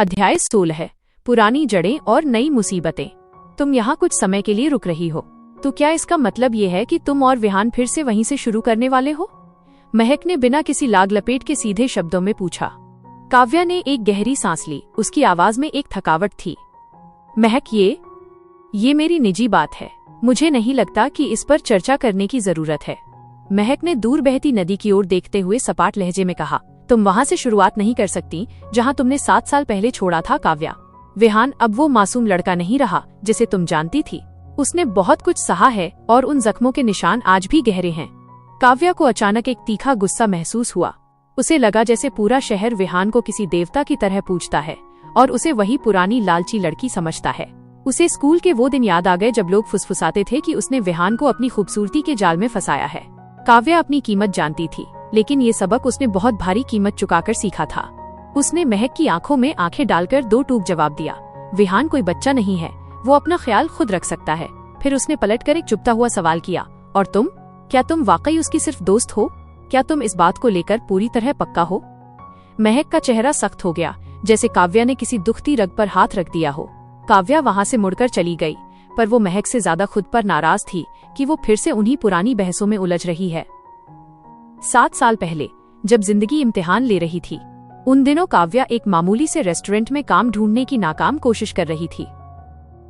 अध्याय 16। पुरानी जड़ें और नई मुसीबतें। तुम यहाँ कुछ समय के लिए रुक रही हो, तो क्या इसका मतलब ये है कि तुम और विहान फिर से वहीं से शुरू करने वाले हो? महक ने बिना किसी लाग लपेट के सीधे शब्दों में पूछा। काव्या ने एक गहरी सांस ली। उसकी आवाज में एक थकावट थी। महक, ये मेरी निजी बात है। मुझे नहीं लगता कि इस पर चर्चा करने की जरूरत है। महक ने दूर बहती नदी की ओर देखते हुए सपाट लहजे में कहा। तुम वहाँ से शुरुआत नहीं कर सकती जहाँ तुमने 7 साल पहले छोड़ा था काव्या। विहान अब वो मासूम लड़का नहीं रहा जिसे तुम जानती थी। उसने बहुत कुछ सहा है और उन जख्मों के निशान आज भी गहरे हैं। काव्या को अचानक एक तीखा गुस्सा महसूस हुआ। उसे लगा जैसे पूरा शहर विहान को किसी देवता की तरह पूजता है और उसे वही पुरानी लालची लड़की समझता है। उसे स्कूल के वो दिन याद आ गए जब लोग फुसफुसाते थे कि उसने विहान को अपनी खूबसूरती के जाल में फंसाया है। काव्या अपनी कीमत जानती थी, लेकिन ये सबक उसने बहुत भारी कीमत चुकाकर सीखा था। उसने महक की आंखों में आंखें डालकर 2 टूक जवाब दिया। विहान कोई बच्चा नहीं है, वो अपना ख्याल खुद रख सकता है। फिर उसने पलटकर एक चुभता हुआ सवाल किया, और तुम? क्या तुम वाकई उसकी सिर्फ दोस्त हो? क्या तुम इस बात को लेकर पूरी तरह पक्का हो? महक का चेहरा सख्त हो गया, जैसे काव्या ने किसी दुखती रग पर हाथ रख दिया हो। काव्या वहाँ से मुड़कर चली गई, पर वो महक से ज्यादा खुद पर नाराज थी कि वो फिर से उन्हीं पुरानी बहसों में उलझ रही है। 7 साल पहले जब जिंदगी इम्तिहान ले रही थी, उन दिनों काव्या एक मामूली से रेस्टोरेंट में काम ढूंढने की नाकाम कोशिश कर रही थी।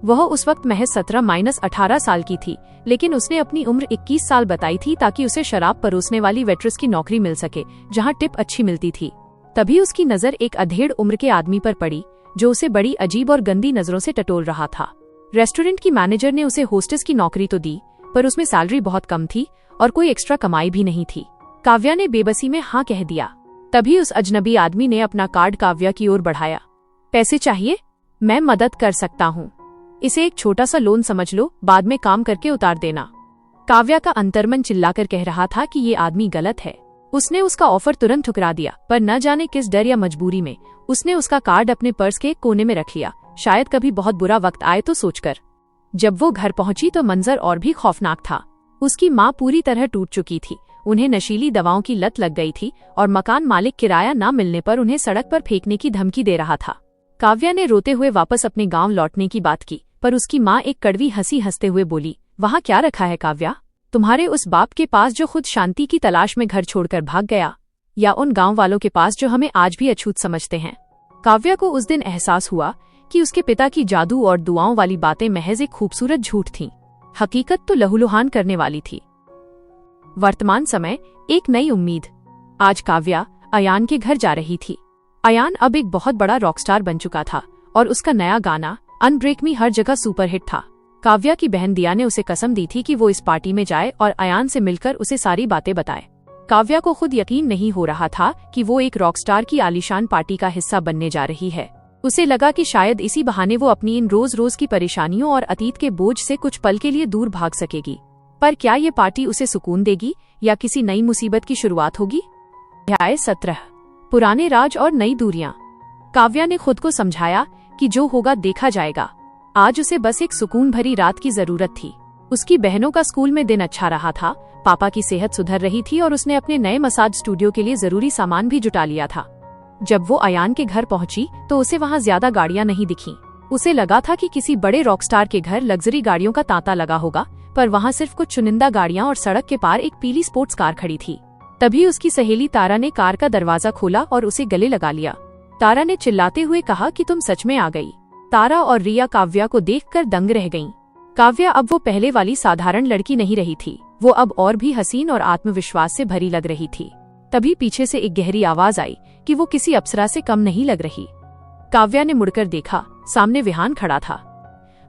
वह उस वक्त महज 17-18 साल की थी, लेकिन उसने अपनी उम्र 21 साल बताई थी ताकि उसे शराब परोसने वाली वेट्रेस की नौकरी मिल सके, जहां टिप अच्छी मिलती थी। तभी उसकी नजर एक अधेड़ उम्र के आदमी पर पड़ी जो उसे बड़ी अजीब और गंदी नजरों से टटोल रहा था। रेस्टोरेंट की मैनेजर ने उसे होस्टेस की नौकरी तो दी, पर उसमें सैलरी बहुत कम थी और कोई एक्स्ट्रा कमाई भी नहीं थी। काव्या ने बेबसी में हाँ कह दिया। तभी उस अजनबी आदमी ने अपना कार्ड काव्या की ओर बढ़ाया। पैसे चाहिए? मैं मदद कर सकता हूँ। इसे एक छोटा सा लोन समझ लो, बाद में काम करके उतार देना। काव्या का अंतर्मन चिल्लाकर कह रहा था कि ये आदमी गलत है। उसने उसका ऑफर तुरंत ठुकरा दिया, पर न जाने किस डर या मजबूरी में उसने उसका कार्ड अपने पर्स के कोने में रख लिया, शायद कभी बहुत बुरा वक्त आए तो सोचकर। जब वो घर पहुंची तो मंजर और भी खौफनाक था। उसकी माँ पूरी तरह टूट चुकी थी। उन्हें नशीली दवाओं की लत लग गई थी और मकान मालिक किराया न मिलने पर उन्हें सड़क पर फेंकने की धमकी दे रहा था। काव्या ने रोते हुए वापस अपने गांव लौटने की बात की, पर उसकी माँ एक कड़वी हंसी हंसते हुए बोली, वहाँ क्या रखा है काव्या? तुम्हारे उस बाप के पास जो खुद शांति की तलाश में घर छोड़कर भाग गया, या उन गांव वालों के पास जो हमें आज भी अछूत समझते हैं? काव्या को उस दिन एहसास हुआ कि उसके पिता की जादू और दुआओं वाली बातें महज एक खूबसूरत झूठ थीं। हकीकत तो लहूलुहान करने वाली थी। वर्तमान समय, एक नई उम्मीद। आज काव्या अयान के घर जा रही थी। अयान अब एक बहुत बड़ा रॉकस्टार बन चुका था और उसका नया गाना अनब्रेक मी हर जगह सुपरहिट था। काव्या की बहन दिया ने उसे कसम दी थी कि वो इस पार्टी में जाए और अयान से मिलकर उसे सारी बातें बताए। काव्या को खुद यकीन नहीं हो रहा था कि वो एक रॉकस्टार की आलीशान पार्टी का हिस्सा बनने जा रही है। उसे लगा कि शायद इसी बहाने वो अपनी इन रोज रोज की परेशानियों और अतीत के बोझ से कुछ पल के लिए दूर भाग सकेगी। पर क्या ये पार्टी उसे सुकून देगी या किसी नई मुसीबत की शुरुआत होगी? अध्याय 17। पुराने राज और नई दूरियां। काव्या ने खुद को समझाया कि जो होगा देखा जाएगा। आज उसे बस एक सुकून भरी रात की जरूरत थी। उसकी बहनों का स्कूल में दिन अच्छा रहा था, पापा की सेहत सुधर रही थी और उसने अपने नए मसाज स्टूडियो के लिए जरूरी सामान भी जुटा लिया था। जब वो अयान के घर पहुंची तो उसे वहां ज्यादा गाड़ियां नहीं दिखीं। उसे लगा था कि किसी बड़े रॉकस्टार के घर लग्जरी गाड़ियों का तांता लगा होगा, पर वहां सिर्फ कुछ चुनिंदा गाड़ियां और सड़क के पार एक पीली स्पोर्ट्स कार खड़ी थी। तभी उसकी सहेली तारा ने कार का दरवाजा खोला और उसे गले लगा लिया। तारा ने चिल्लाते हुए कहा कि तुम सच में आ गई। तारा और रिया काव्या को देखकर दंग रह गईं। काव्या अब वो पहले वाली साधारण लड़की नहीं रही थी। वो अब और भी हसीन और आत्मविश्वास से भरी लग रही थी। तभी पीछे से एक गहरी आवाज आई कि वो किसी अप्सरा से कम नहीं लग रही। काव्या ने मुड़कर देखा, सामने विहान खड़ा था।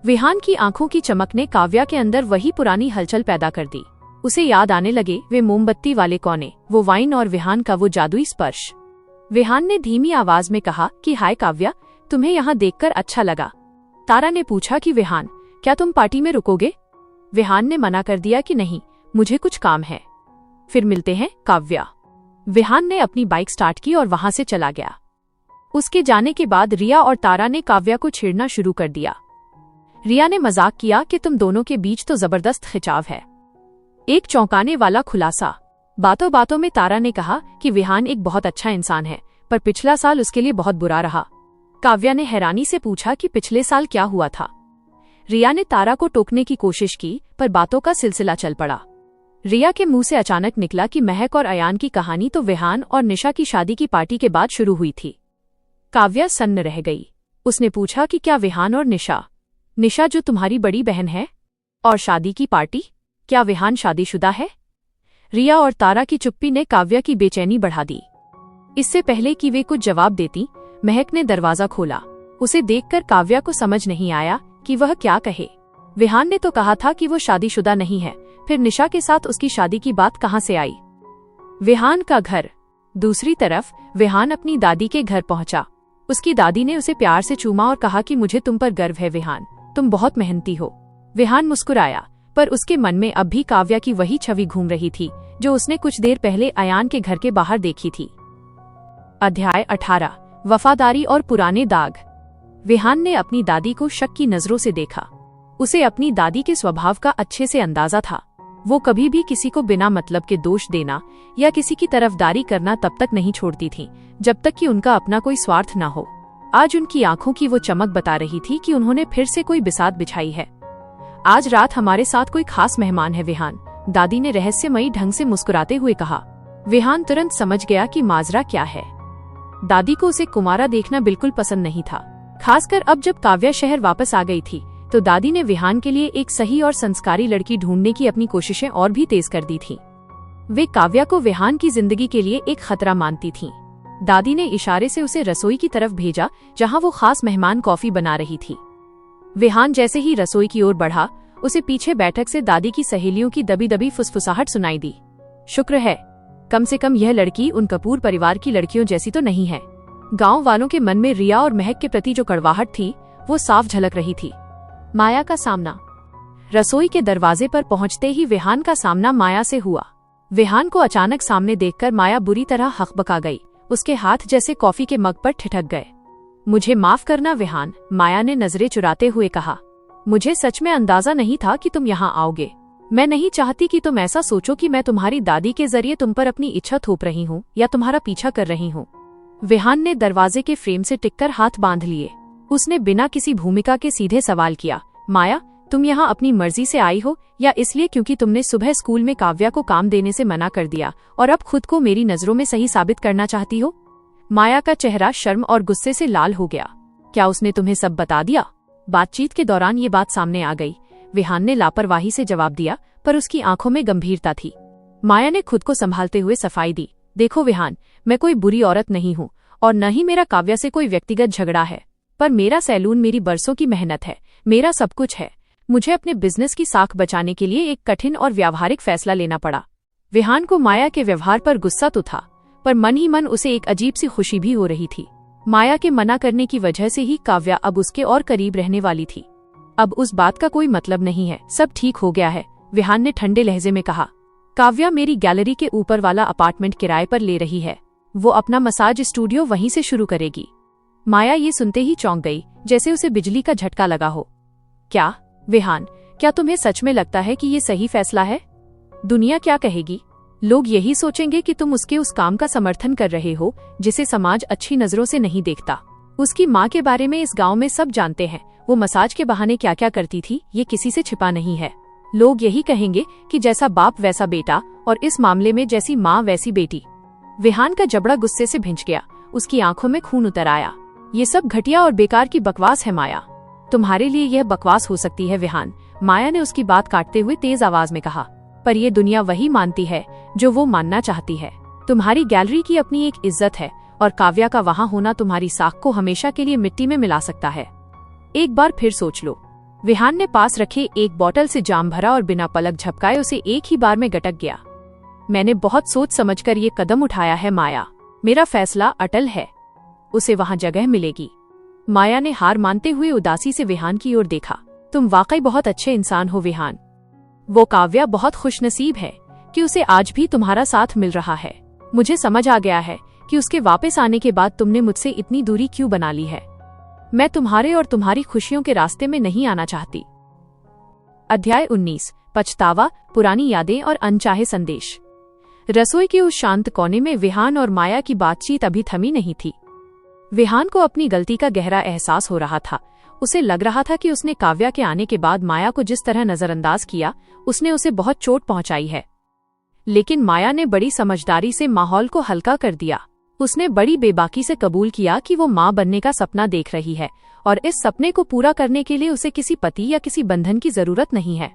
विहान की आंखों की चमक ने काव्या के अंदर वही पुरानी हलचल पैदा कर दी। उसे याद आने लगे वे मोमबत्ती वाले कोने, वो वाइन और विहान का वो जादुई स्पर्श। विहान ने धीमी आवाज में कहा कि हाय काव्या, तुम्हें यहाँ देखकर अच्छा लगा। तारा ने पूछा कि विहान, क्या तुम पार्टी में रुकोगे? विहान ने मना कर दिया कि नहीं, मुझे कुछ काम है। फिर मिलते हैं काव्या। विहान ने अपनी बाइक स्टार्ट की और वहां से चला गया। उसके जाने के बाद रिया और तारा ने काव्या को छेड़ना शुरू कर दिया। रिया ने मजाक किया कि तुम दोनों के बीच तो जबरदस्त खिंचाव है। एक चौंकाने वाला खुलासा। बातों बातों में तारा ने कहा कि विहान एक बहुत अच्छा इंसान है, पर पिछला साल उसके लिए बहुत बुरा रहा। काव्या ने हैरानी से पूछा कि पिछले साल क्या हुआ था। रिया ने तारा को टोकने की कोशिश की, पर बातों का सिलसिला चल पड़ा। रिया के मुंह से अचानक निकला कि महक और अयान की कहानी तो विहान और निशा की शादी की पार्टी के बाद शुरू हुई थी। काव्या सन्न रह गई। उसने पूछा कि क्या विहान और निशा जो तुम्हारी बड़ी बहन है, और शादी की पार्टी, क्या विहान शादीशुदा है? रिया और तारा की चुप्पी ने काव्या की बेचैनी बढ़ा दी। इससे पहले कि वे कुछ जवाब देती, महक ने दरवाजा खोला। उसे देखकर काव्या को समझ नहीं आया कि वह क्या कहे। विहान ने तो कहा था कि वो शादीशुदा नहीं है, फिर निशा के साथ उसकी शादी की बात कहां से आई? विहान का घर। दूसरी तरफ विहान अपनी दादी के घर पहुंचा। उसकी दादी ने उसे प्यार से चूमा और कहा कि मुझे तुम पर गर्व है विहान, तुम बहुत मेहनती हो। विहान मुस्कुराया, पर उसके मन में अब भी काव्या की वही छवि घूम रही थी जो उसने कुछ देर पहले अयान के घर के बाहर देखी थी। अध्याय 18, वफादारी और पुराने दाग। विहान ने अपनी दादी को शक की नजरों से देखा। उसे अपनी दादी के स्वभाव का अच्छे से अंदाजा था। वो कभी भी किसी को बिना मतलब के दोष देना या किसी की तरफदारी करना तब तक नहीं छोड़ती थी जब तक कि उनका अपना कोई स्वार्थ न हो। आज उनकी आंखों की वो चमक बता रही थी कि उन्होंने फिर से कोई बिसात बिछाई है। आज रात हमारे साथ कोई खास मेहमान है विहान, दादी ने रहस्यमयी ढंग से मुस्कुराते हुए कहा। विहान तुरंत समझ गया कि माजरा क्या है। दादी को उसे कुमारा देखना बिल्कुल पसंद नहीं था, खासकर अब जब काव्या शहर वापस आ गई थी तो दादी ने विहान के लिए एक सही और संस्कारी लड़की ढूंढने की अपनी कोशिशें और भी तेज कर दी थी। वे काव्या को विहान की जिंदगी के लिए एक खतरा मानती थीं। दादी ने इशारे से उसे रसोई की तरफ भेजा जहां वो खास मेहमान कॉफी बना रही थी। विहान जैसे ही रसोई की ओर बढ़ा, उसे पीछे बैठक से दादी की सहेलियों की दबी दबी फुसफुसाहट सुनाई दी। शुक्र है, कम से कम यह लड़की उन कपूर परिवार की लड़कियों जैसी तो नहीं है। गांव वालों के मन में रिया और महक के प्रति जो कड़वाहट थी वो साफ झलक रही थी। माया का सामना। रसोई के दरवाजे पर पहुंचते ही विहान का सामना माया से हुआ। विहान को अचानक सामने देखकर माया बुरी तरह हकबका गई। उसके हाथ जैसे कॉफी के मग पर ठिठक गए। मुझे माफ करना विहान, माया ने नजरें चुराते हुए कहा। मुझे सच में अंदाजा नहीं था कि तुम यहाँ आओगे। मैं नहीं चाहती कि तुम ऐसा सोचो कि मैं तुम्हारी दादी के जरिए तुम पर अपनी इच्छा थोप रही हूँ या तुम्हारा पीछा कर रही हूँ। विहान ने दरवाजे के फ्रेम से टिककर हाथ बांध लिए। उसने बिना किसी भूमिका के सीधे सवाल किया, माया, तुम यहाँ अपनी मर्जी से आई हो या इसलिए क्योंकि तुमने सुबह स्कूल में काव्या को काम देने से मना कर दिया और अब खुद को मेरी नजरों में सही साबित करना चाहती हो? माया का चेहरा शर्म और गुस्से से लाल हो गया। क्या उसने तुम्हें सब बता दिया? बातचीत के दौरान ये बात सामने आ गई। विहान ने लापरवाही से जवाब दिया, पर उसकी आंखों में गंभीरता थी। माया ने खुद को संभालते हुए सफाई दी, देखो विहान, मैं कोई बुरी औरत नहीं हूँ और न ही मेरा काव्या से कोई व्यक्तिगत झगड़ा है, पर मेरा सैलून मेरी बरसों की मेहनत है, मेरा सब कुछ है। मुझे अपने बिजनेस की साख बचाने के लिए एक कठिन और व्यावहारिक फैसला लेना पड़ा। विहान को माया के व्यवहार पर गुस्सा तो था, पर मन ही मन उसे एक अजीब सी खुशी भी हो रही थी। माया के मना करने की वजह से ही काव्या अब उसके और करीब रहने वाली थी। अब उस बात का कोई मतलब नहीं है, सब ठीक हो गया है, विहान ने ठंडे लहजे में कहा। काव्या मेरी गैलरी के ऊपर वाला अपार्टमेंट किराए पर ले रही है। वो अपना मसाज स्टूडियो वहीं से शुरू करेगी। माया ये सुनते ही चौंक गई, जैसे उसे बिजली का झटका लगा हो। क्या विहान, क्या तुम्हें सच में लगता है कि ये सही फैसला है? दुनिया क्या कहेगी? लोग यही सोचेंगे कि तुम उसके उस काम का समर्थन कर रहे हो जिसे समाज अच्छी नजरों से नहीं देखता। उसकी माँ के बारे में इस गांव में सब जानते हैं। वो मसाज के बहाने क्या क्या करती थी ये किसी से छिपा नहीं है। लोग यही कहेंगे कि जैसा बाप वैसा बेटा, और इस मामले में जैसी माँ वैसी बेटी। विहान का जबड़ा गुस्से से भिंच गया, उसकी आंखों में खून उतर आया। ये सब घटिया और बेकार की बकवास है माया। तुम्हारे लिए यह बकवास हो सकती है विहान, माया ने उसकी बात काटते हुए तेज आवाज में कहा, पर यह दुनिया वही मानती है जो वो मानना चाहती है। तुम्हारी गैलरी की अपनी एक इज्जत है और काव्या का वहाँ होना तुम्हारी साख को हमेशा के लिए मिट्टी में मिला सकता है। एक बार फिर सोच लो। विहान ने पास रखे एक बोतल से जाम भरा और बिना पलक झपकाए उसे एक ही बार में गटक गया। मैंने बहुत सोच समझकर ये कदम उठाया है माया, मेरा फैसला अटल है, उसे वहाँ जगह मिलेगी। माया ने हार मानते हुए उदासी से विहान की ओर देखा। तुम वाकई बहुत अच्छे इंसान हो विहान। वो काव्या बहुत खुशनसीब है कि उसे आज भी तुम्हारा साथ मिल रहा है। मुझे समझ आ गया है कि उसके वापस आने के बाद तुमने मुझसे इतनी दूरी क्यों बना ली है। मैं तुम्हारे और तुम्हारी खुशियों के रास्ते में नहीं आना चाहती। अध्याय 19, पछतावा, पुरानी यादें और अनचाहे संदेश। रसोई के उस शांत कोने में विहान और माया की बातचीत अभी थमी नहीं थी। विहान को अपनी गलती का गहरा एहसास हो रहा था। उसे लग रहा था कि उसने काव्या के आने के बाद माया को जिस तरह नजरअंदाज किया, उसने उसे बहुत चोट पहुंचाई है। लेकिन माया ने बड़ी समझदारी से माहौल को हल्का कर दिया। उसने बड़ी बेबाकी से कबूल किया कि वो मां बनने का सपना देख रही है और इस सपने को पूरा करने के लिए उसे किसी पति या किसी बंधन की जरूरत नहीं है।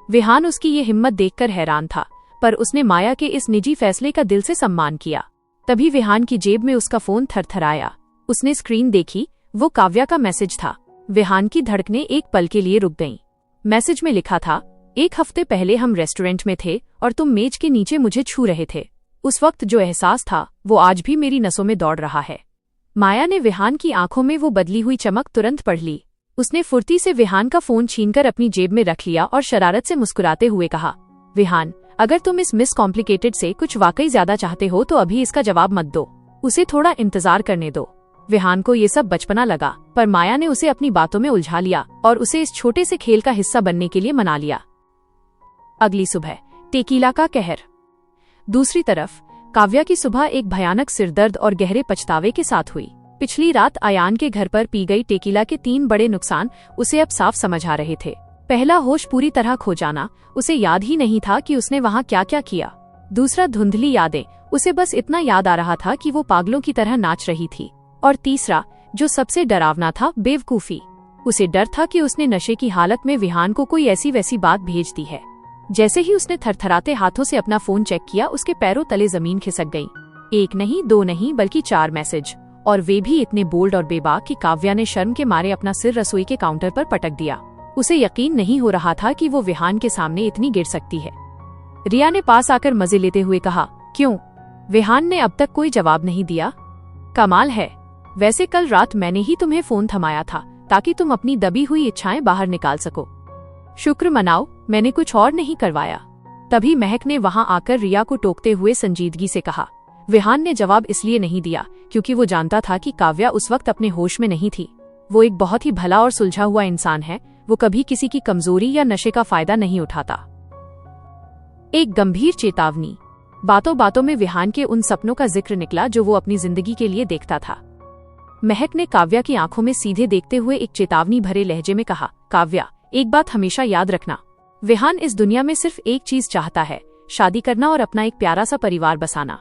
विहान उसकी ये हिम्मत देखकर हैरान था, पर उसने माया के इस निजी फैसले का दिल से सम्मान किया। तभी विहान की जेब में उसका फोन थरथराया। उसने स्क्रीन देखी, वो काव्या का मैसेज था। विहान की धड़कनें एक पल के लिए रुक गईं। मैसेज में लिखा था, 1 हफ्ते पहले हम रेस्टोरेंट में थे और तुम मेज के नीचे मुझे छू रहे थे। उस वक्त जो एहसास था वो आज भी मेरी नसों में दौड़ रहा है। माया ने विहान की आंखों में वो बदली हुई चमक तुरंत पढ़ ली। उसने फुर्ती से विहान का फोन छीनकर अपनी जेब में रख लिया और शरारत से मुस्कुराते हुए कहा, विहान, अगर तुम इस मिस कॉम्प्लिकेटेड से कुछ वाकई ज्यादा चाहते हो तो अभी इसका जवाब मत दो, उसे थोड़ा इंतजार करने दो। विहान को ये सब बचपना लगा, पर माया ने उसे अपनी बातों में उलझा लिया और उसे इस छोटे से खेल का हिस्सा बनने के लिए मना लिया। अगली सुबह टेकीला का कहर। दूसरी तरफ काव्या की सुबह एक भयानक सिरदर्द और गहरे पछतावे के साथ हुई। पिछली रात अयान के घर पर पी गई टेकीला के 3 बड़े नुकसान उसे अब साफ समझ आ रहे थे। पहला, होश पूरी तरह खो जाना, उसे याद ही नहीं था कि उसने वहाँ क्या क्या किया। दूसरा, धुंधली यादें, उसे बस इतना याद आ रहा था कि वो पागलों की तरह नाच रही थी। और तीसरा, जो सबसे डरावना था, बेवकूफी। उसे डर था कि उसने नशे की हालत में विहान को कोई ऐसी वैसी बात भेज दी है। जैसे ही उसने थरथराते हाथों से अपना फोन चेक किया, उसके पैरों तले जमीन खिसक गई। 1 नहीं, 2 नहीं, बल्कि 4 मैसेज, और वे भी इतने बोल्ड और बेबाक कि काव्या ने शर्म के मारे अपना सिर रसोई के काउंटर पर पटक दिया। उसे यकीन नहीं हो रहा था कि वो विहान के सामने इतनी गिर सकती है। रिया ने पास आकर मजे लेते हुए कहा, क्यों? विहान ने अब तक कोई जवाब नहीं दिया। कमाल है, वैसे कल रात मैंने ही तुम्हें फोन थमाया था ताकि तुम अपनी दबी हुई इच्छाएं बाहर निकाल सको। शुक्र मनाओ, मैंने कुछ और नहीं करवाया। तभी महक ने वहां आकर रिया को टोकते हुए संजीदगी से कहा। विहान ने जवाब इसलिए नहीं दिया क्योंकि वो जानता था कि काव्या उस वक्त अपने होश में नहीं थी। वो एक बहुत ही भला और सुलझा हुआ इंसान है। वो कभी किसी की कमजोरी या नशे का फायदा नहीं उठाता। एक गंभीर चेतावनी। बातों बातों में विहान के उन सपनों का जिक्र निकला जो वो अपनी जिंदगी के लिए देखता था। महक ने काव्या की आंखों में सीधे देखते हुए एक चेतावनी भरे लहजे में कहा, काव्या, एक बात हमेशा याद रखना, विहान इस दुनिया में सिर्फ एक चीज चाहता है, शादी करना और अपना एक प्यारा सा परिवार बसाना।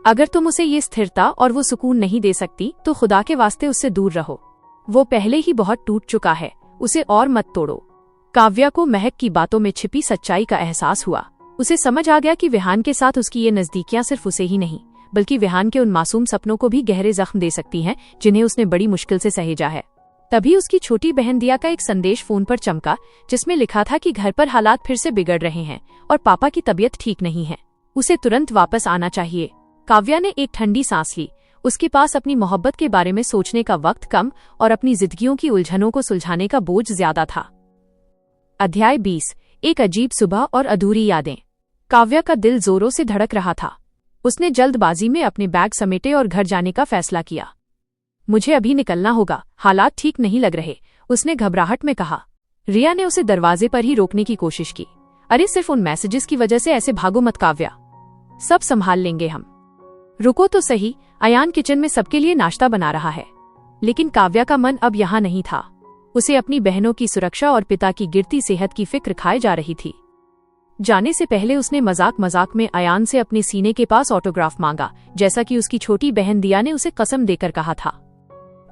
अगर तुम उसे ये स्थिरता और वो सुकून नहीं दे सकती तो खुदा के वास्ते उससे दूर रहो। वो पहले ही बहुत टूट चुका है, उसे और मत तोड़ो। काव्या को महक की बातों में छिपी सच्चाई का एहसास हुआ। उसे समझ आ गया कि विहान के साथ उसकी ये नजदीकियां सिर्फ उसे ही नहीं बल्कि विहान के उन मासूम सपनों को भी गहरे जख्म दे सकती हैं जिन्हें उसने बड़ी मुश्किल से सहेजा है। तभी उसकी छोटी बहन दिया का एक संदेश फोन पर चमका, जिसमें लिखा था कि घर पर हालात फिर से बिगड़ रहे हैं और पापा की तबीयत ठीक नहीं है, उसे तुरंत वापस आना चाहिए। काव्या ने एक ठंडी सांस ली। उसके पास अपनी मोहब्बत के बारे में सोचने का वक्त कम और अपनी जिंदगियों की उलझनों को सुलझाने का बोझ ज्यादा था। अध्याय 20। एक अजीब सुबह और अधूरी यादें। काव्या का दिल जोरों से धड़क रहा था। उसने जल्दबाजी में अपने बैग समेटे और घर जाने का फैसला किया। मुझे अभी निकलना होगा, हालात ठीक नहीं लग रहे, उसने घबराहट में कहा। रिया ने उसे दरवाजे पर ही रोकने की कोशिश की। अरे सिर्फ उन मैसेजेस की वजह से ऐसे भागो मत काव्या, सब संभाल लेंगे हम। रुको तो सही, अयान किचन में सबके लिए नाश्ता बना रहा है। लेकिन काव्या का मन अब यहाँ नहीं था। उसे अपनी बहनों की सुरक्षा और पिता की गिरती सेहत की फिक्र खाए जा रही थी। जाने से पहले उसने मजाक मजाक में अयान से अपने सीने के पास ऑटोग्राफ मांगा, जैसा कि उसकी छोटी बहन दिया ने उसे कसम देकर कहा था।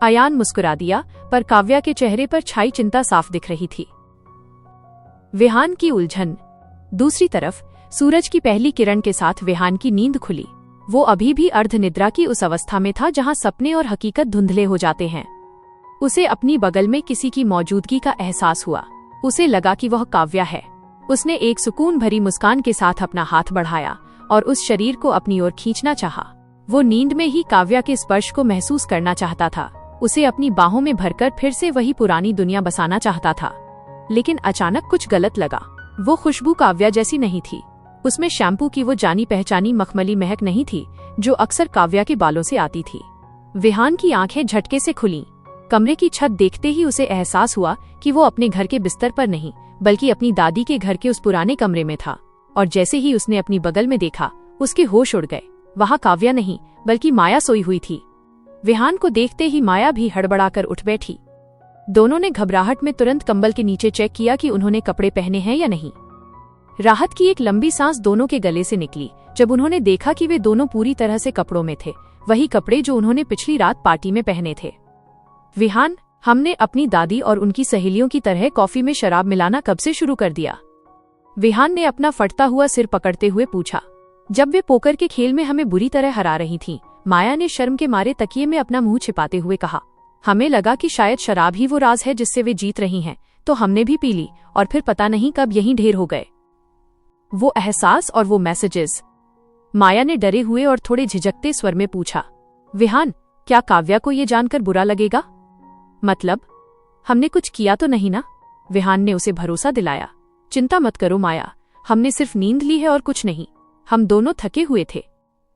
अयान मुस्कुरा दिया, पर काव्या के चेहरे पर छाई चिंता साफ दिख रही थी। विहान की उलझन। दूसरी तरफ सूरज की पहली किरण के साथ विहान की नींद खुली। वो अभी भी अर्धनिद्रा की उस अवस्था में था जहां सपने और हकीकत धुंधले हो जाते हैं। उसे अपनी बगल में किसी की मौजूदगी का एहसास हुआ। उसे लगा कि वह काव्या है। उसने एक सुकून भरी मुस्कान के साथ अपना हाथ बढ़ाया और उस शरीर को अपनी ओर खींचना चाहा। वो नींद में ही काव्या के स्पर्श को महसूस करना चाहता था। उसे अपनी बाहों में भरकर फिर से वही पुरानी दुनिया बसाना चाहता था। लेकिन अचानक कुछ गलत लगा। वो खुशबू काव्या जैसी नहीं थी। उसमें शैम्पू की वो जानी पहचानी मखमली महक नहीं थी जो अक्सर काव्या के बालों से आती थी। विहान की आंखें झटके से खुलीं। कमरे की छत देखते ही उसे एहसास हुआ कि वो अपने घर के बिस्तर पर नहीं बल्कि अपनी दादी के घर के उस पुराने कमरे में था। और जैसे ही उसने अपनी बगल में देखा, उसके होश उड़ गए। वहां काव्या नहीं बल्कि माया सोई हुई थी। विहान को देखते ही माया भी हड़बड़ाकर उठ बैठी। दोनों ने घबराहट में तुरंत कंबल के नीचे चेक किया कि उन्होंने कपड़े पहने हैं या नहीं। राहत की एक लंबी सांस दोनों के गले से निकली जब उन्होंने देखा कि वे दोनों पूरी तरह से कपड़ों में थे, वही कपड़े जो उन्होंने पिछली रात पार्टी में पहने थे। विहान, हमने अपनी दादी और उनकी सहेलियों की तरह कॉफी में शराब मिलाना कब से शुरू कर दिया? विहान ने अपना फटता हुआ सिर पकड़ते हुए पूछा। जब वे पोकर के खेल में हमें बुरी तरह हरा रही थीं, माया ने शर्म के मारे तकिए में अपना मुंह छिपाते हुए कहा। हमें लगा कि शायद शराब ही वो राज है जिससे वे जीत रही हैं, तो हमने भी पी ली और फिर पता नहीं कब यहीं ढेर हो गए। वो एहसास और वो मैसेजेस? माया ने डरे हुए और थोड़े झिझकते स्वर में पूछा। विहान, क्या काव्या को ये जानकर बुरा लगेगा? मतलब, हमने कुछ किया तो नहीं ना? विहान ने उसे भरोसा दिलाया। चिंता मत करो माया, हमने सिर्फ नींद ली है और कुछ नहीं। हम दोनों थके हुए थे।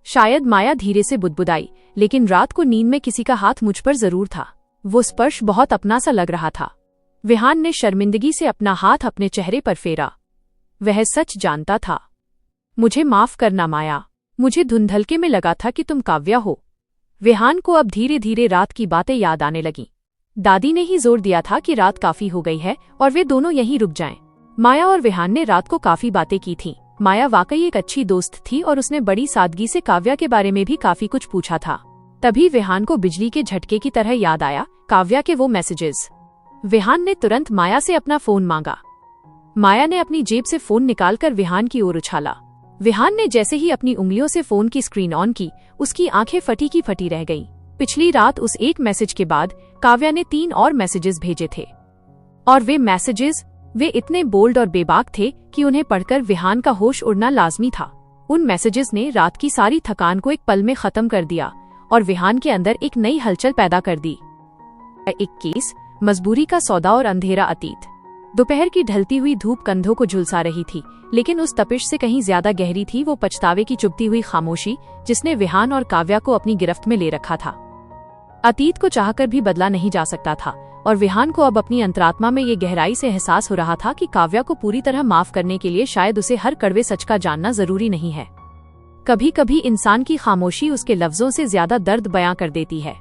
शायद माया धीरे से बुदबुदाई, लेकिन रात को नींद में किसी का हाथ मुझ पर जरूर था। वो स्पर्श बहुत अपना सा लग रहा था। विहान ने शर्मिंदगी से अपना हाथ अपने चेहरे पर फेरा। वह सच जानता था। मुझे माफ करना माया, मुझे धुंधलके में लगा था कि तुम काव्या हो। विहान को अब धीरे धीरे रात की बातें याद आने लगीं। दादी ने ही जोर दिया था कि रात काफी हो गई है और वे दोनों यहीं रुक जाएं। माया और विहान ने रात को काफी बातें की थीं। माया वाकई एक अच्छी दोस्त थी और उसने बड़ी सादगी से काव्या के बारे में भी काफी कुछ पूछा था। तभी विहान को बिजली के झटके की तरह याद आया काव्या के वो मैसेजेस। विहान ने तुरंत माया से अपना फोन मांगा। माया ने अपनी जेब से फोन निकालकर विहान की ओर उछाला। विहान ने जैसे ही अपनी उंगलियों से फोन की स्क्रीन ऑन की, उसकी आंखें फटी की फटी रह गईं। पिछली रात उस एक मैसेज के बाद काव्या ने 3 और मैसेजेस भेजे थे, और वे मैसेजेस वे इतने बोल्ड और बेबाक थे कि उन्हें पढ़कर विहान का होश उड़ना लाजमी था। उन मैसेजेस ने रात की सारी थकान को एक पल में खत्म कर दिया और विहान के अंदर एक नई हलचल पैदा कर दी। 21 मजबूरी का सौदा और अंधेरा अतीत। दोपहर की ढलती हुई धूप कंधों को झुलसा रही थी, लेकिन उस तपिश से कहीं ज्यादा गहरी थी वो पछतावे की चुभती हुई खामोशी जिसने विहान और काव्या को अपनी गिरफ्त में ले रखा था। अतीत को चाहकर भी बदला नहीं जा सकता था और विहान को अब अपनी अंतरात्मा में ये गहराई से एहसास हो रहा था कि काव्या को पूरी तरह माफ करने के लिए शायद उसे हर कड़वे सच का जानना जरूरी नहीं है। कभी कभी इंसान की खामोशी उसके लफ्जों से ज्यादा दर्द बयां कर देती है।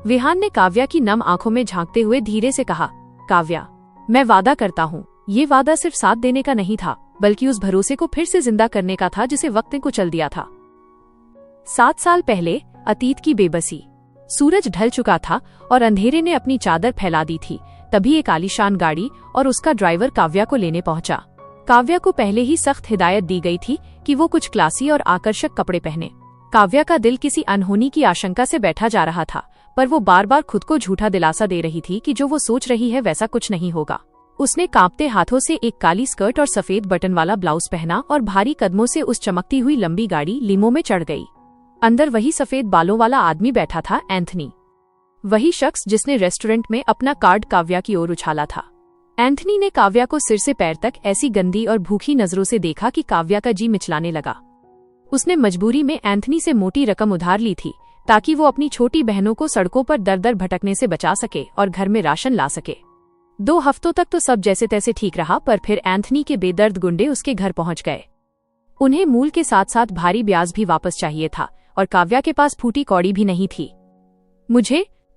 विहान ने काव्या की नम आंखों में झांकते हुए धीरे से कहा, काव्या, मैं वादा करता हूँ, ये वादा सिर्फ साथ देने का नहीं था, बल्कि उस भरोसे को फिर से जिंदा करने का था जिसे वक्त ने कुचल दिया था। 7 साल पहले, अतीत की बेबसी। सूरज ढल चुका था और अंधेरे ने अपनी चादर फैला दी थी। तभी एक आलीशान गाड़ी और उसका ड्राइवर काव्या को लेने पहुंचा। काव्या को पहले ही सख्त हिदायत दी गई थी कि वो कुछ क्लासी और आकर्षक कपड़े पहने। काव्या का दिल किसी अनहोनी की आशंका से बैठा जा रहा था, पर वो बार बार खुद को झूठा दिलासा दे रही थी कि जो वो सोच रही है वैसा कुछ नहीं होगा। उसने कांपते हाथों से एक काली स्कर्ट और सफेद बटन वाला ब्लाउज पहना और भारी कदमों से उस चमकती हुई लंबी गाड़ी लीमो में चढ़ गई। अंदर वही सफेद बालों वाला आदमी बैठा था, एंथनी। वही शख्स जिसने रेस्टोरेंट में अपना कार्ड काव्या की ओर उछाला था। एंथनी ने काव्या को सिर से पैर तक ऐसी गंदी और भूखी नजरों से देखा कि काव्या का जी मिचलाने लगा। उसने मजबूरी में एंथनी से मोटी रकम उधार ली थी ताकि वो अपनी छोटी बहनों को सड़कों पर दर दर भटकने से बचा सके और घर में राशन ला सके। 2 हफ्तों तक तो सब जैसे तैसे ठीक रहा, पर फिर एंथनी के बेदर्द गुंडे उसके घर पहुंच गए। उन्हें मूल के साथ साथ भारी ब्याज भी वापस चाहिए था और काव्या के पास फूटी कौड़ी भी नहीं थी।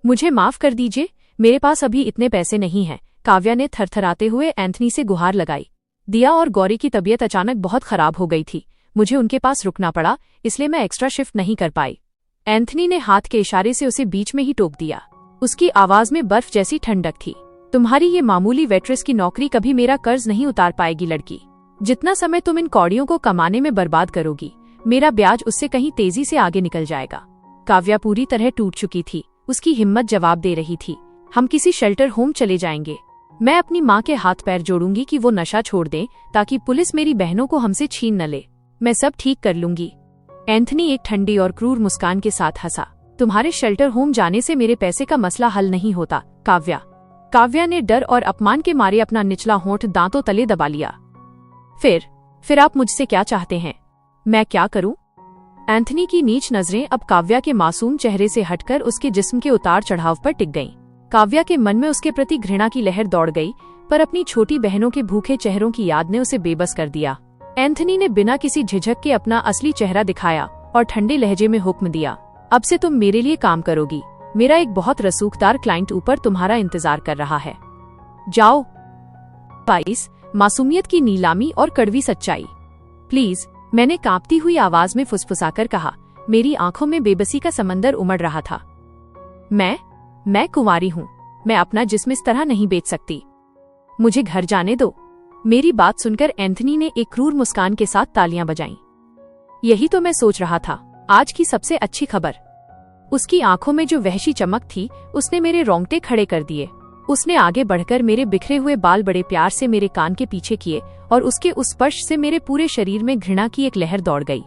मुझे माफ कर दीजिए, मेरे पास अभी इतने पैसे नहीं हैं, काव्या ने थरथराते हुए एंथनी से गुहार लगाई। दिया और गौरी की तबीयत अचानक बहुत खराब हो गई थी, मुझे उनके पास रुकना पड़ा, इसलिए मैं एक्स्ट्रा शिफ्ट नहीं कर पाई। एंथनी ने हाथ के इशारे से उसे बीच में ही टोक दिया। उसकी आवाज में बर्फ जैसी ठंडक थी। तुम्हारी ये मामूली वेट्रेस की नौकरी कभी मेरा कर्ज नहीं उतार पाएगी लड़की। जितना समय तुम इन कौड़ियों को कमाने में बर्बाद करोगी, मेरा ब्याज उससे कहीं तेजी से आगे निकल जाएगा। काव्या पूरी तरह टूट चुकी थी। उसकी हिम्मत जवाब दे रही थी, हम किसी शेल्टर होम चले जाएंगे। मैं अपनी माँ के हाथ पैर जोड़ूंगी कि वो नशा छोड़ दें ताकि पुलिस मेरी बहनों को हमसे छीन न ले। मैं सब ठीक कर लूंगी। एंथनी एक ठंडी और क्रूर मुस्कान के साथ हंसा। तुम्हारे शेल्टर होम जाने से मेरे पैसे का मसला हल नहीं होता, काव्या। काव्या ने डर और अपमान के मारे अपना निचला होंठ दांतों तले दबा लिया। फिर आप मुझसे क्या चाहते हैं? मैं क्या करूं? एंथनी की नीच नजरें अब काव्या के मासूम चेहरे से हटकर उसके जिस्म के उतार चढ़ाव पर टिक गईं। काव्या के मन में उसके प्रति घृणा की लहर दौड़ गई, पर अपनी छोटी बहनों के भूखे चेहरों की याद ने उसे बेबस कर दिया। एंथनी ने बिना किसी झिझक के अपना असली चेहरा दिखाया और ठंडे लहजे में हुक्म दिया, अब से तुम मेरे लिए काम करोगी। मेरा एक बहुत रसूखदार क्लाइंट ऊपर तुम्हारा इंतजार कर रहा है। जाओ। 22 मासूमियत की नीलामी और कड़वी सच्चाई। प्लीज, मैंने कांपती हुई आवाज में फुसफुसाकर कहा। मेरी आंखों में बेबसी का समंदर उमड़ रहा था। मैं कुंवारी हूँ। मैं अपना जिस्म इस तरह नहीं बेच सकती। मुझे घर जाने दो। मेरी बात सुनकर एंथनी ने एक क्रूर मुस्कान के साथ तालियां बजाईं। यही तो मैं सोच रहा था, आज की सबसे अच्छी खबर। उसकी आंखों में जो वहशी चमक थी, उसने मेरे रोंगटे खड़े कर दिए। उसने आगे बढ़कर मेरे बिखरे हुए बाल बड़े प्यार से मेरे कान के पीछे किए और उसके उस स्पर्श से मेरे पूरे शरीर में घृणा की एक लहर दौड़ गई।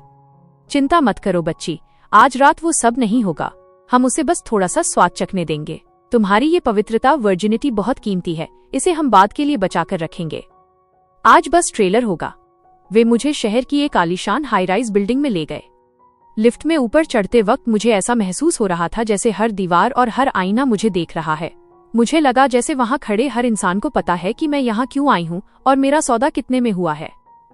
चिंता मत करो बच्ची, आज रात वो सब नहीं होगा। हम उसे बस थोड़ा सा स्वाद चखने देंगे। तुम्हारी ये पवित्रता, वर्जिनिटी बहुत कीमती है, इसे हम बाद के लिए बचाकर रखेंगे। आज बस ट्रेलर होगा। वे मुझे शहर की एक आलीशान हाई राइज बिल्डिंग में ले गए। लिफ्ट में ऊपर चढ़ते वक्त मुझे ऐसा महसूस हो रहा था जैसे हर दीवार और हर आईना मुझे देख रहा है। मुझे लगा जैसे वहां खड़े हर इंसान को पता है कि मैं यहाँ क्यों आई हूँ और मेरा सौदा कितने में हुआ है।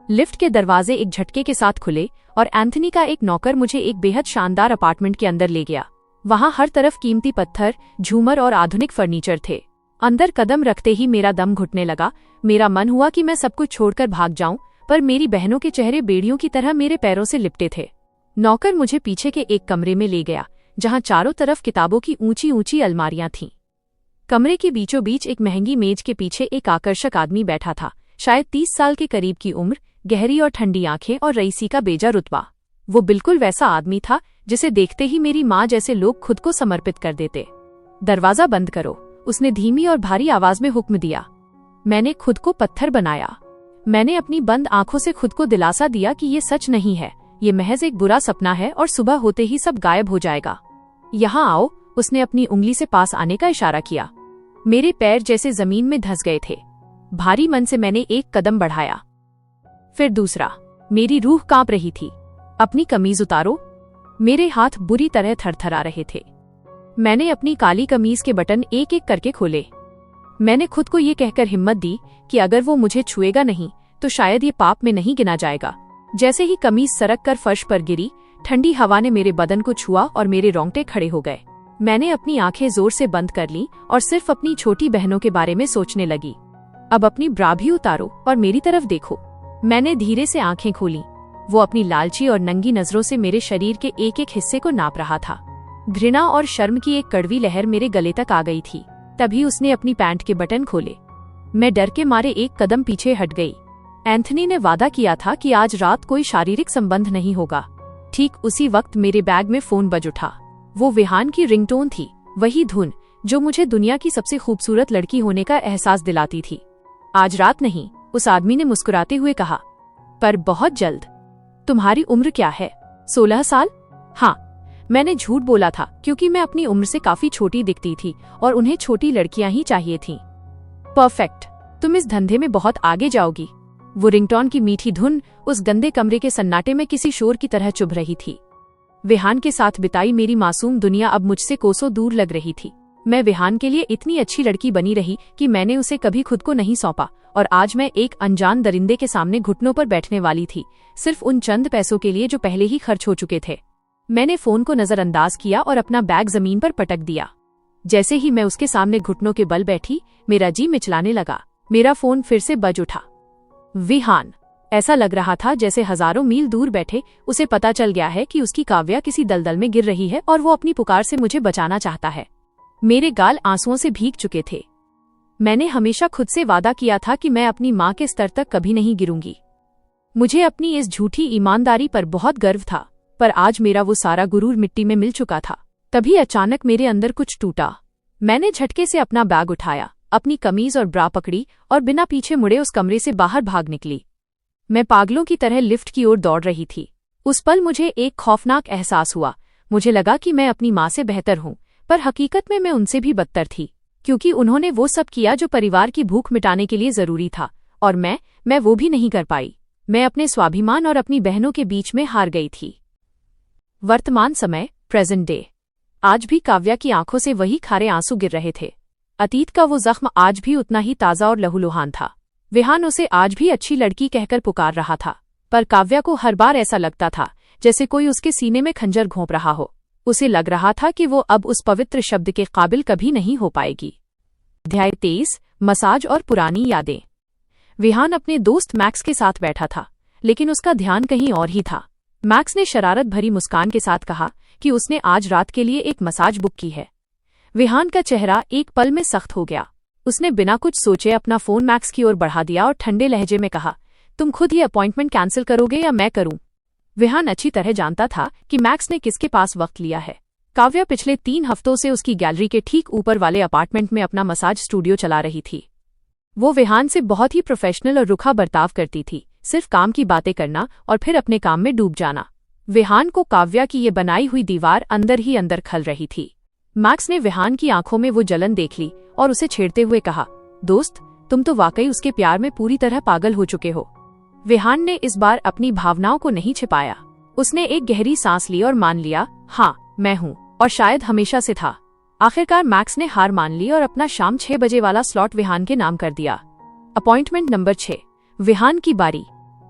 लिफ्ट के दरवाजे एक झटके के साथ खुले और एंथनी का एक नौकर मुझे एक बेहद शानदार अपार्टमेंट के अंदर ले गया। वहां हर तरफ कीमती पत्थर, झूमर और आधुनिक फर्नीचर थे। अंदर कदम रखते ही मेरा दम घुटने लगा। मेरा मन हुआ कि मैं सब कुछ छोड़कर भाग जाऊं, पर मेरी बहनों के चेहरे बेड़ियों की तरह मेरे पैरों से लिपटे थे। नौकर मुझे पीछे के एक कमरे में ले गया, जहां चारों तरफ किताबों की ऊंची ऊंची अलमारियां थीं। कमरे के बीचों बीच एक महंगी मेज के पीछे एक आकर्षक आदमी बैठा था, शायद 30 साल के करीब की उम्र, गहरी और ठंडी आंखें और रईसी का बेजा रुतबा। वो बिल्कुल वैसा आदमी था जिसे देखते ही मेरी माँ जैसे लोग खुद को समर्पित कर देते। दरवाजा बंद करो, उसने धीमी और भारी आवाज में हुक्म दिया। मैंने खुद को पत्थर बनाया। मैंने अपनी बंद आंखों से खुद को दिलासा दिया कि ये सच नहीं है, ये महज एक बुरा सपना है और सुबह होते ही सब गायब हो जाएगा। यहाँ आओ, उसने अपनी उंगली से पास आने का इशारा किया। मेरे पैर जैसे जमीन में धंस गए थे। भारी मन से मैंने एक कदम बढ़ाया, फिर दूसरा। मेरी रूह कांप रही थी। अपनी कमीज उतारो। मेरे हाथ बुरी तरह थरथरा रहे थे। मैंने अपनी काली कमीज के बटन एक एक करके खोले। मैंने खुद को ये कहकर हिम्मत दी कि अगर वो मुझे छुएगा नहीं तो शायद ये पाप में नहीं गिना जाएगा। जैसे ही कमीज सरक कर फर्श पर गिरी, ठंडी हवा ने मेरे बदन को छुआ और मेरे रोंगटे खड़े हो गए। मैंने अपनी आंखें जोर से बंद कर ली और सिर्फ अपनी छोटी बहनों के बारे में सोचने लगी। अब अपनी ब्रा भी उतारो और मेरी तरफ देखो। मैंने धीरे से आंखें खोली। वो अपनी लालची और नंगी नजरों से मेरे शरीर के एक एक हिस्से को नाप रहा था। घृणा और शर्म की एक कड़वी लहर मेरे गले तक आ गई थी। तभी उसने अपनी पैंट के बटन खोले। मैं डर के मारे एक कदम पीछे हट गई। एंथनी ने वादा किया था कि आज रात कोई शारीरिक संबंध नहीं होगा। ठीक उसी वक्त मेरे बैग में फोन बज उठा। वो विहान की रिंगटोन थी, वही धुन जो मुझे दुनिया की सबसे खूबसूरत लड़की होने का एहसास दिलाती थी। आज रात नहीं, उस आदमी ने मुस्कुराते हुए कहा, पर बहुत जल्द। तुम्हारी उम्र क्या है? 16 साल? हाँ, मैंने झूठ बोला था क्योंकि मैं अपनी उम्र से काफी छोटी दिखती थी और उन्हें छोटी लड़कियां ही चाहिए थीं। परफेक्ट, तुम इस धंधे में बहुत आगे जाओगी। वो रिंगटोन की मीठी धुन उस गंदे कमरे के सन्नाटे में किसी शोर की तरह चुभ रही थी। विहान के साथ बिताई मेरी मासूम दुनिया अब मुझसे कोसों दूर लग रही थी। मैं विहान के लिए इतनी अच्छी लड़की बनी रही कि मैंने उसे कभी खुद को नहीं सौंपा, और आज मैं एक अनजान दरिंदे के सामने घुटनों पर बैठने वाली थी, सिर्फ उन चंद पैसों के लिए जो पहले ही खर्च हो चुके थे। मैंने फोन को नजरअंदाज किया और अपना बैग जमीन पर पटक दिया। जैसे ही मैं उसके सामने घुटनों के बल बैठी, मेरा जी मिचलाने लगा। मेरा फोन फिर से बज उठा। विहान। ऐसा लग रहा था जैसे हजारों मील दूर बैठे उसे पता चल गया है कि उसकी काव्या किसी दलदल में गिर रही है और वो अपनी पुकार से मुझे बचाना चाहता है। मेरे गाल आंसुओं से भीग चुके थे। मैंने हमेशा खुद से वादा किया था कि मैं अपनी माँ के स्तर तक कभी नहीं गिरूंगी। मुझे अपनी इस झूठी ईमानदारी पर बहुत गर्व था, पर आज मेरा वो सारा गुरूर मिट्टी में मिल चुका था। तभी अचानक मेरे अंदर कुछ टूटा। मैंने झटके से अपना बैग उठाया, अपनी कमीज और ब्रा पकड़ी और बिना पीछे मुड़े उस कमरे से बाहर भाग निकली। मैं पागलों की तरह लिफ्ट की ओर दौड़ रही थी। उस पल मुझे एक खौफनाक एहसास हुआ। मुझे लगा कि मैं अपनी माँ से बेहतर हूँ, पर हकीकत में मैं उनसे भी बदतर थी, क्योंकि उन्होंने वो सब किया जो परिवार की भूख मिटाने के लिए जरूरी था, और मैं वो भी नहीं कर पाई। मैं अपने स्वाभिमान और अपनी बहनों के बीच में हार गई थी। वर्तमान समय, प्रेजेंट डे। आज भी काव्या की आंखों से वही खारे आंसू गिर रहे थे। अतीत का वो जख्म आज भी उतना ही ताजा और लहूलुहान था। विहान उसे आज भी अच्छी लड़की कहकर पुकार रहा था, पर काव्या को हर बार ऐसा लगता था जैसे कोई उसके सीने में खंजर घोंप रहा हो। उसे लग रहा था कि वो अब उस पवित्र शब्द के काबिल कभी नहीं हो पाएगी। अध्याय 23 मसाज और पुरानी यादें। विहान अपने दोस्त मैक्स के साथ बैठा था, लेकिन उसका ध्यान कहीं और ही था। मैक्स ने शरारत भरी मुस्कान के साथ कहा कि उसने आज रात के लिए एक मसाज बुक की है। विहान का चेहरा एक पल में सख्त हो गया। उसने बिना कुछ सोचे अपना फोन मैक्स की ओर बढ़ा दिया और ठंडे लहजे में कहा, तुम खुद ही अपॉइंटमेंट कैंसिल करोगे या मैं करूं? विहान अच्छी तरह जानता था कि मैक्स ने किसके पास वक्त लिया है। काव्या पिछले 3 हफ्तों से उसकी गैलरी के ठीक ऊपर वाले अपार्टमेंट में अपना मसाज स्टूडियो चला रही थी। वो विहान से बहुत ही प्रोफेशनल और रुखा बर्ताव करती थी, सिर्फ काम की बातें करना और फिर अपने काम में डूब जाना। विहान को काव्या की ये बनाई हुई दीवार अंदर ही अंदर खल रही थी। मैक्स ने विहान की आंखों में वो जलन देख ली और उसे छेड़ते हुए कहा, दोस्त, तुम तो वाकई उसके प्यार में पूरी तरह पागल हो चुके हो। विहान ने इस बार अपनी भावनाओं को नहीं छिपाया। उसने एक गहरी सांस ली और मान लिया, हाँ मैं हूँ, और शायद हमेशा से था। आखिरकार मैक्स ने हार मान ली और अपना शाम 6 बजे वाला स्लॉट विहान के नाम कर दिया। Appointment number 6। विहान की बारी।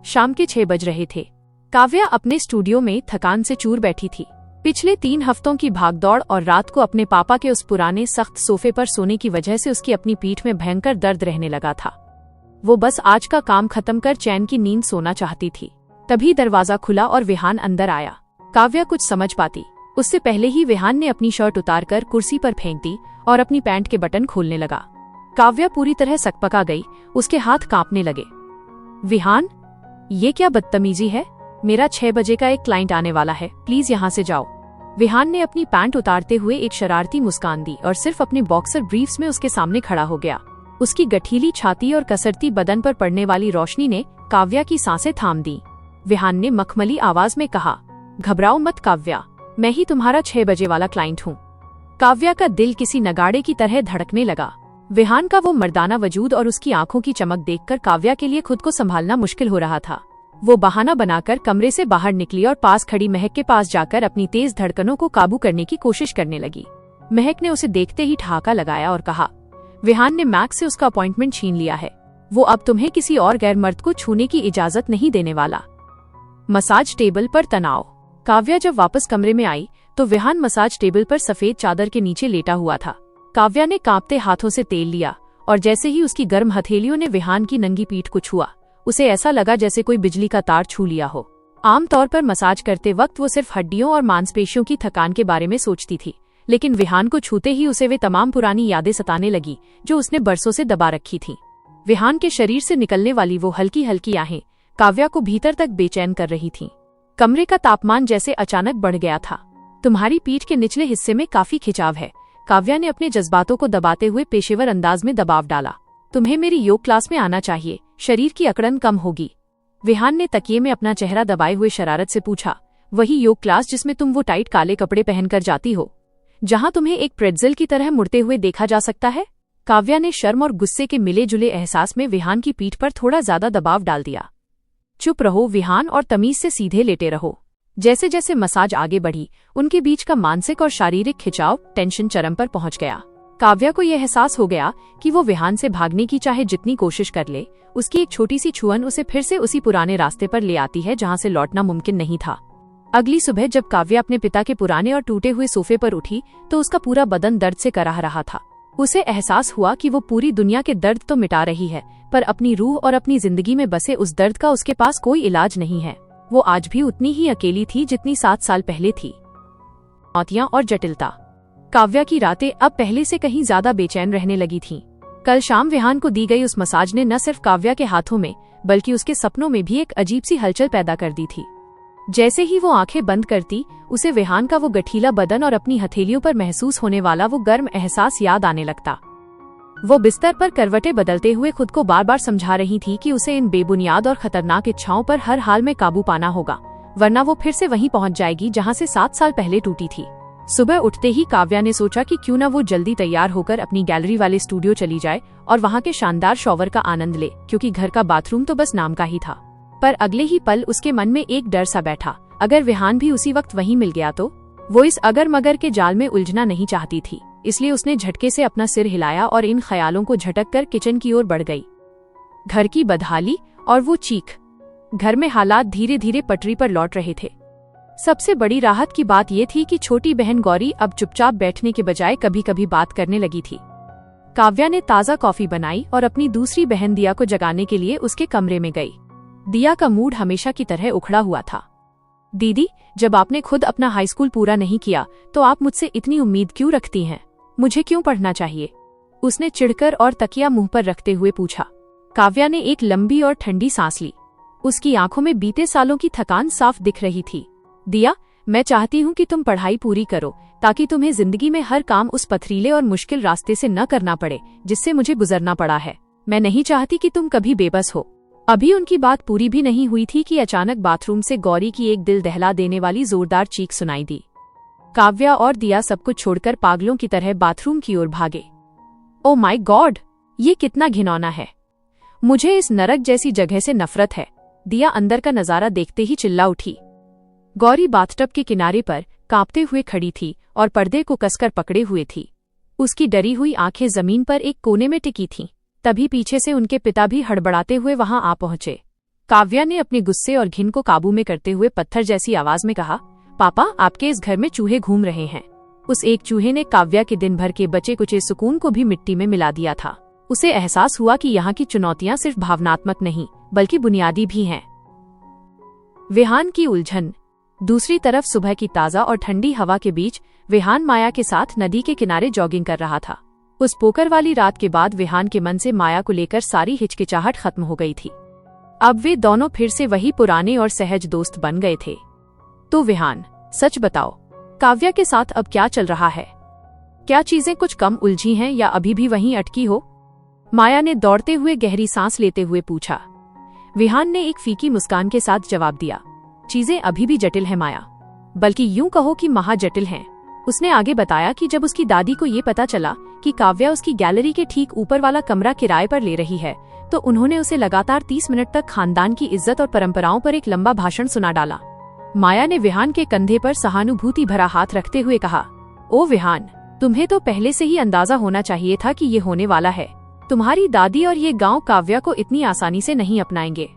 शाम के 6 बज रहे थे। काव्या अपने स्टूडियो में थकान से चूर बैठी थी। पिछले 3 हफ्तों की भागदौड़ और रात को अपने पापा के उस पुराने सख्त सोफे पर सोने की वजह से उसकी अपनी पीठ में भयंकर दर्द रहने लगा था। वो बस आज का काम खत्म कर चैन की नींद सोना चाहती थी। तभी दरवाजा खुला और विहान अंदर आया। काव्या कुछ समझ पाती उससे पहले ही विहान ने अपनी शर्ट उतारकर कुर्सी पर फेंक दी और अपनी पैंट के बटन खोलने लगा। काव्या पूरी तरह सकपका गई, उसके हाथ कांपने लगे। विहान, ये क्या बदतमीजी है? मेरा 6 बजे का एक क्लाइंट आने वाला है, प्लीज यहाँ से जाओ। विहान ने अपनी पैंट उतारते हुए एक शरारती मुस्कान दी और सिर्फ अपने बॉक्सर ब्रीफ्स में उसके सामने खड़ा हो गया। उसकी गठीली छाती और कसरती बदन पर पड़ने वाली रोशनी ने काव्या की सांसें थाम दी। विहान ने मखमली आवाज में कहा, घबराओ मत काव्या, मैं ही तुम्हारा 6 बजे वाला क्लाइंट हूँ। काव्या का दिल किसी नगाड़े की तरह धड़कने लगा। विहान का वो मर्दाना वजूद और उसकी आंखों की चमक देखकर काव्या के लिए खुद को संभालना मुश्किल हो रहा था। वो बहाना बनाकर कमरे से बाहर निकली और पास खड़ी महक के पास जाकर अपनी तेज धड़कनों को काबू करने की कोशिश करने लगी। महक ने उसे देखते ही ठहाका लगाया और कहा, विहान ने मैक्स से उसका अपॉइंटमेंट छीन लिया है। वो अब तुम्हें किसी और गैर मर्द को छूने की इजाजत नहीं देने वाला। मसाज टेबल पर तनाव। काव्या जब वापस कमरे में आई तो विहान मसाज टेबल पर सफेद चादर के नीचे लेटा हुआ था। काव्या ने कांपते हाथों से तेल लिया और जैसे ही उसकी गर्म हथेलियों ने विहान की नंगी पीठ को छुआ, उसे ऐसा लगा जैसे कोई बिजली का तार छू लिया हो। आमतौर पर मसाज करते वक्त वो सिर्फ हड्डियों और मांसपेशियों की थकान के बारे में सोचती थी, लेकिन विहान को छूते ही उसे वे तमाम पुरानी यादें सताने लगी जो उसने बरसों से दबा रखी थीं। विहान के शरीर से निकलने वाली वो हल्की हल्की आहें काव्या को भीतर तक बेचैन कर रही थीं। कमरे का तापमान जैसे अचानक बढ़ गया था। तुम्हारी पीठ के निचले हिस्से में काफी खिंचाव है। काव्या ने अपने जज्बातों को दबाते हुए पेशेवर अंदाज में दबाव डाला। तुम्हें मेरी योग क्लास में आना चाहिए, शरीर की अकड़न कम होगी। विहान ने तकिए में अपना चेहरा दबाए हुए शरारत से पूछा, वही योग क्लास जिसमें तुम वो टाइट काले कपड़े पहनकर जाती हो, जहां तुम्हें एक प्रेट्ज़ल की तरह मुड़ते हुए देखा जा सकता है? काव्या ने शर्म और गुस्से के मिले जुले एहसास में विहान की पीठ पर थोड़ा ज्यादा दबाव डाल दिया। चुप रहो विहान और तमीज से सीधे लेटे रहो। जैसे जैसे मसाज आगे बढ़ी, उनके बीच का मानसिक और शारीरिक खिंचाव टेंशन चरम पर पहुंच गया। काव्या को यह एहसास हो गया कि वो विहान से भागने की चाहे जितनी कोशिश कर ले, उसकी एक छोटी सी छुअन उसे फिर से उसी पुराने रास्ते पर ले आती है जहां से लौटना मुमकिन नहीं था। अगली सुबह जब काव्या अपने पिता के पुराने और टूटे हुए सोफे पर उठी तो उसका पूरा बदन दर्द से कराह रहा था। उसे एहसास हुआ कि वो पूरी दुनिया के दर्द तो मिटा रही है, पर अपनी रूह और अपनी जिंदगी में बसे उस दर्द का उसके पास कोई इलाज नहीं है। वो आज भी उतनी ही अकेली थी जितनी 7 साल पहले थी। चुनौतियां और जटिलता। काव्या की रातें अब पहले से कहीं ज्यादा बेचैन रहने लगी थीं। कल शाम विहान को दी गई उस मसाज ने न सिर्फ काव्या के हाथों में बल्कि उसके सपनों में भी एक अजीब सी हलचल पैदा कर दी थी। जैसे ही वो आंखें बंद करती, उसे विहान का वो गठीला बदन और अपनी हथेलियों पर महसूस होने वाला वो गर्म एहसास याद आने लगता। वो बिस्तर पर करवटें बदलते हुए खुद को बार बार समझा रही थी कि उसे इन बेबुनियाद और खतरनाक इच्छाओं पर हर हाल में काबू पाना होगा, वरना वो फिर से वहीं पहुंच जाएगी जहां से 7 साल पहले टूटी थी। सुबह उठते ही काव्या ने सोचा कि क्यों न वो जल्दी तैयार होकर अपनी गैलरी वाले स्टूडियो चली जाए और वहां के शानदार शॉवर का आनंद ले, क्योंकि घर का बाथरूम तो बस नाम का ही था। पर अगले ही पल उसके मन में एक डर सा बैठा, अगर विहान भी उसी वक्त वहीं मिल गया तो? वो इस अगर मगर के जाल में उलझना नहीं चाहती थी, इसलिए उसने झटके से अपना सिर हिलाया और इन ख्यालों को झटक कर किचन की ओर बढ़ गई। घर की बदहाली और वो चीख। घर में हालात धीरे धीरे पटरी पर लौट रहे थे। सबसे बड़ी राहत की बात यह थी कि छोटी बहन गौरी अब चुपचाप बैठने के बजाय कभी कभी बात करने लगी थी। काव्या ने ताज़ा कॉफी बनाई और अपनी दूसरी बहन दिया को जगाने के लिए उसके कमरे में गई। दिया का मूड हमेशा की तरह उखड़ा हुआ था। दीदी, जब आपने खुद अपना हाई स्कूल पूरा नहीं किया तो आप मुझसे इतनी उम्मीद क्यों रखती हैं? मुझे क्यों पढ़ना चाहिए? उसने चिढ़कर और तकिया मुंह पर रखते हुए पूछा। काव्या ने एक लंबी और ठंडी सांस ली। उसकी आंखों में बीते सालों की थकान साफ दिख रही थी। दिया, मैं चाहती हूँ कि तुम पढ़ाई पूरी करो ताकि तुम्हें जिंदगी में हर काम उस पथरीले और मुश्किल रास्ते से न करना पड़े जिससे मुझे गुजरना पड़ा है। मैं नहीं चाहती कि तुम कभी बेबस हो। अभी उनकी बात पूरी भी नहीं हुई थी कि अचानक बाथरूम से गौरी की एक दिल दहला देने वाली जोरदार चीख सुनाई दी। काव्या और दिया सब कुछ छोड़कर पागलों की तरह बाथरूम की ओर भागे। ओ माय गॉड, ये कितना घिनौना है। मुझे इस नरक जैसी जगह से नफरत है। दिया अंदर का नजारा देखते ही चिल्ला उठी। गौरी बाथटब के किनारे पर कांपते हुए खड़ी थी और पर्दे को कसकर पकड़े हुए थी। उसकी डरी हुई आंखें जमीन पर एक कोने में टिकी थीं। तभी पीछे से उनके पिता भी हड़बड़ाते हुए वहां आ पहुंचे। काव्या ने अपने गुस्से और घिन को काबू में करते हुए पत्थर जैसी आवाज में कहा, पापा, आपके इस घर में चूहे घूम रहे हैं। उस एक चूहे ने काव्या के दिन भर के बचे कुचे सुकून को भी मिट्टी में मिला दिया था। उसे एहसास हुआ कि यहाँ की चुनौतियां सिर्फ भावनात्मक नहीं बल्कि बुनियादी भी हैं। विहान की उलझन। दूसरी तरफ सुबह की ताज़ा और ठंडी हवा के बीच विहान माया के साथ नदी के किनारे जॉगिंग कर रहा था। उस पोकर वाली रात के बाद विहान के मन से माया को लेकर सारी हिचकिचाहट खत्म हो गई थी। अब वे दोनों फिर से वही पुराने और सहज दोस्त बन गए थे। तो विहान, सच बताओ, काव्या के साथ अब क्या चल रहा है? क्या चीजें कुछ कम उलझी हैं या अभी भी वहीं अटकी हो? माया ने दौड़ते हुए गहरी सांस लेते हुए पूछा। विहान ने एक फीकी मुस्कान के साथ जवाब दिया, चीजें अभी भी जटिल हैं माया, बल्कि यूं कहो कि महाजटिल हैं। उसने आगे बताया कि जब उसकी दादी को ये पता चला कि काव्या उसकी गैलरी के ठीक ऊपर वाला कमरा किराए पर ले रही है तो उन्होंने उसे लगातार 30 मिनट तक खानदान की इज्जत और परंपराओं पर एक लंबा भाषण सुना डाला। माया ने विहान के कंधे पर सहानुभूति भरा हाथ रखते हुए कहा, ओ विहान, तुम्हें तो पहले से ही अंदाजा होना चाहिए था कि ये होने वाला है। तुम्हारी दादी और ये गांव काव्या को इतनी आसानी से नहीं अपनाएंगे।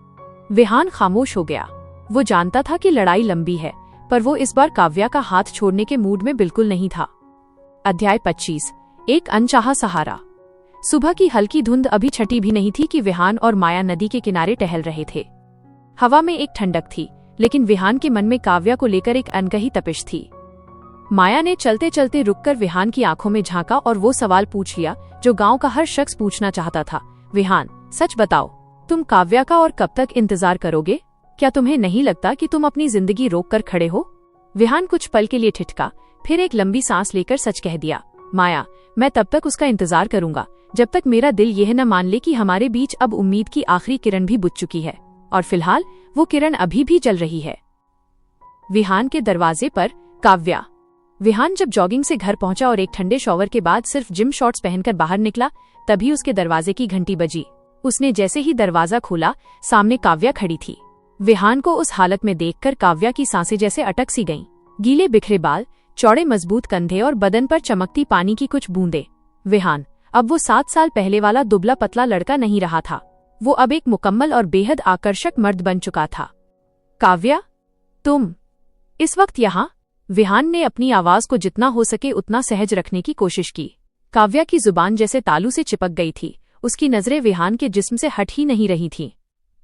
विहान खामोश हो गया। वो जानता था कि लड़ाई लंबी है, पर वो इस बार काव्या का हाथ छोड़ने के मूड में बिल्कुल नहीं था। अध्याय 25। एक अनचाहा सहारा। सुबह की हल्की धुंध अभी छटी भी नहीं थी कि विहान और माया नदी के किनारे टहल रहे थे। हवा में एक ठंडक थी, लेकिन विहान के मन में काव्या को लेकर एक अनकही तपिश थी। माया ने चलते चलते रुककर विहान की आंखों में झांका और वो सवाल पूछ लिया जो गांव का हर शख्स पूछना चाहता था। विहान, सच बताओ, तुम काव्या का और कब तक इंतजार करोगे? क्या तुम्हें नहीं लगता कि तुम अपनी जिंदगी रोक कर खड़े हो? विहान कुछ पल के लिए ठिठका, फिर एक लंबी सांस लेकर सच कह दिया, माया, मैं तब तक उसका इंतजार करूंगा जब तक मेरा दिल यह न मान ले कि हमारे बीच अब उम्मीद की आखिरी किरण भी बुझ चुकी है, और फिलहाल वो किरण अभी भी जल रही है। विहान के दरवाजे पर काव्या। विहान जब जॉगिंग से घर पहुंचा और एक ठंडे शॉवर के बाद सिर्फ जिम शॉर्ट्स पहनकर बाहर निकला, तभी उसके दरवाजे की घंटी बजी। उसने जैसे ही दरवाजा खोला, सामने काव्या खड़ी थी। विहान को उस हालत में देखकर काव्या की सांसें जैसे अटक सी गईं। गीले बिखरे बाल, चौड़े मजबूत कंधे और बदन पर चमकती पानी की कुछ बूंदें। विहान अब वो 7 साल पहले वाला दुबला पतला लड़का नहीं रहा था। वो अब एक मुकम्मल और बेहद आकर्षक मर्द बन चुका था। काव्या, तुम इस वक्त यहाँ? विहान ने अपनी आवाज को जितना हो सके उतना सहज रखने की कोशिश की। काव्या की जुबान जैसे तालू से चिपक गई थी। उसकी नजरें विहान के जिस्म से हट ही नहीं रही थीं।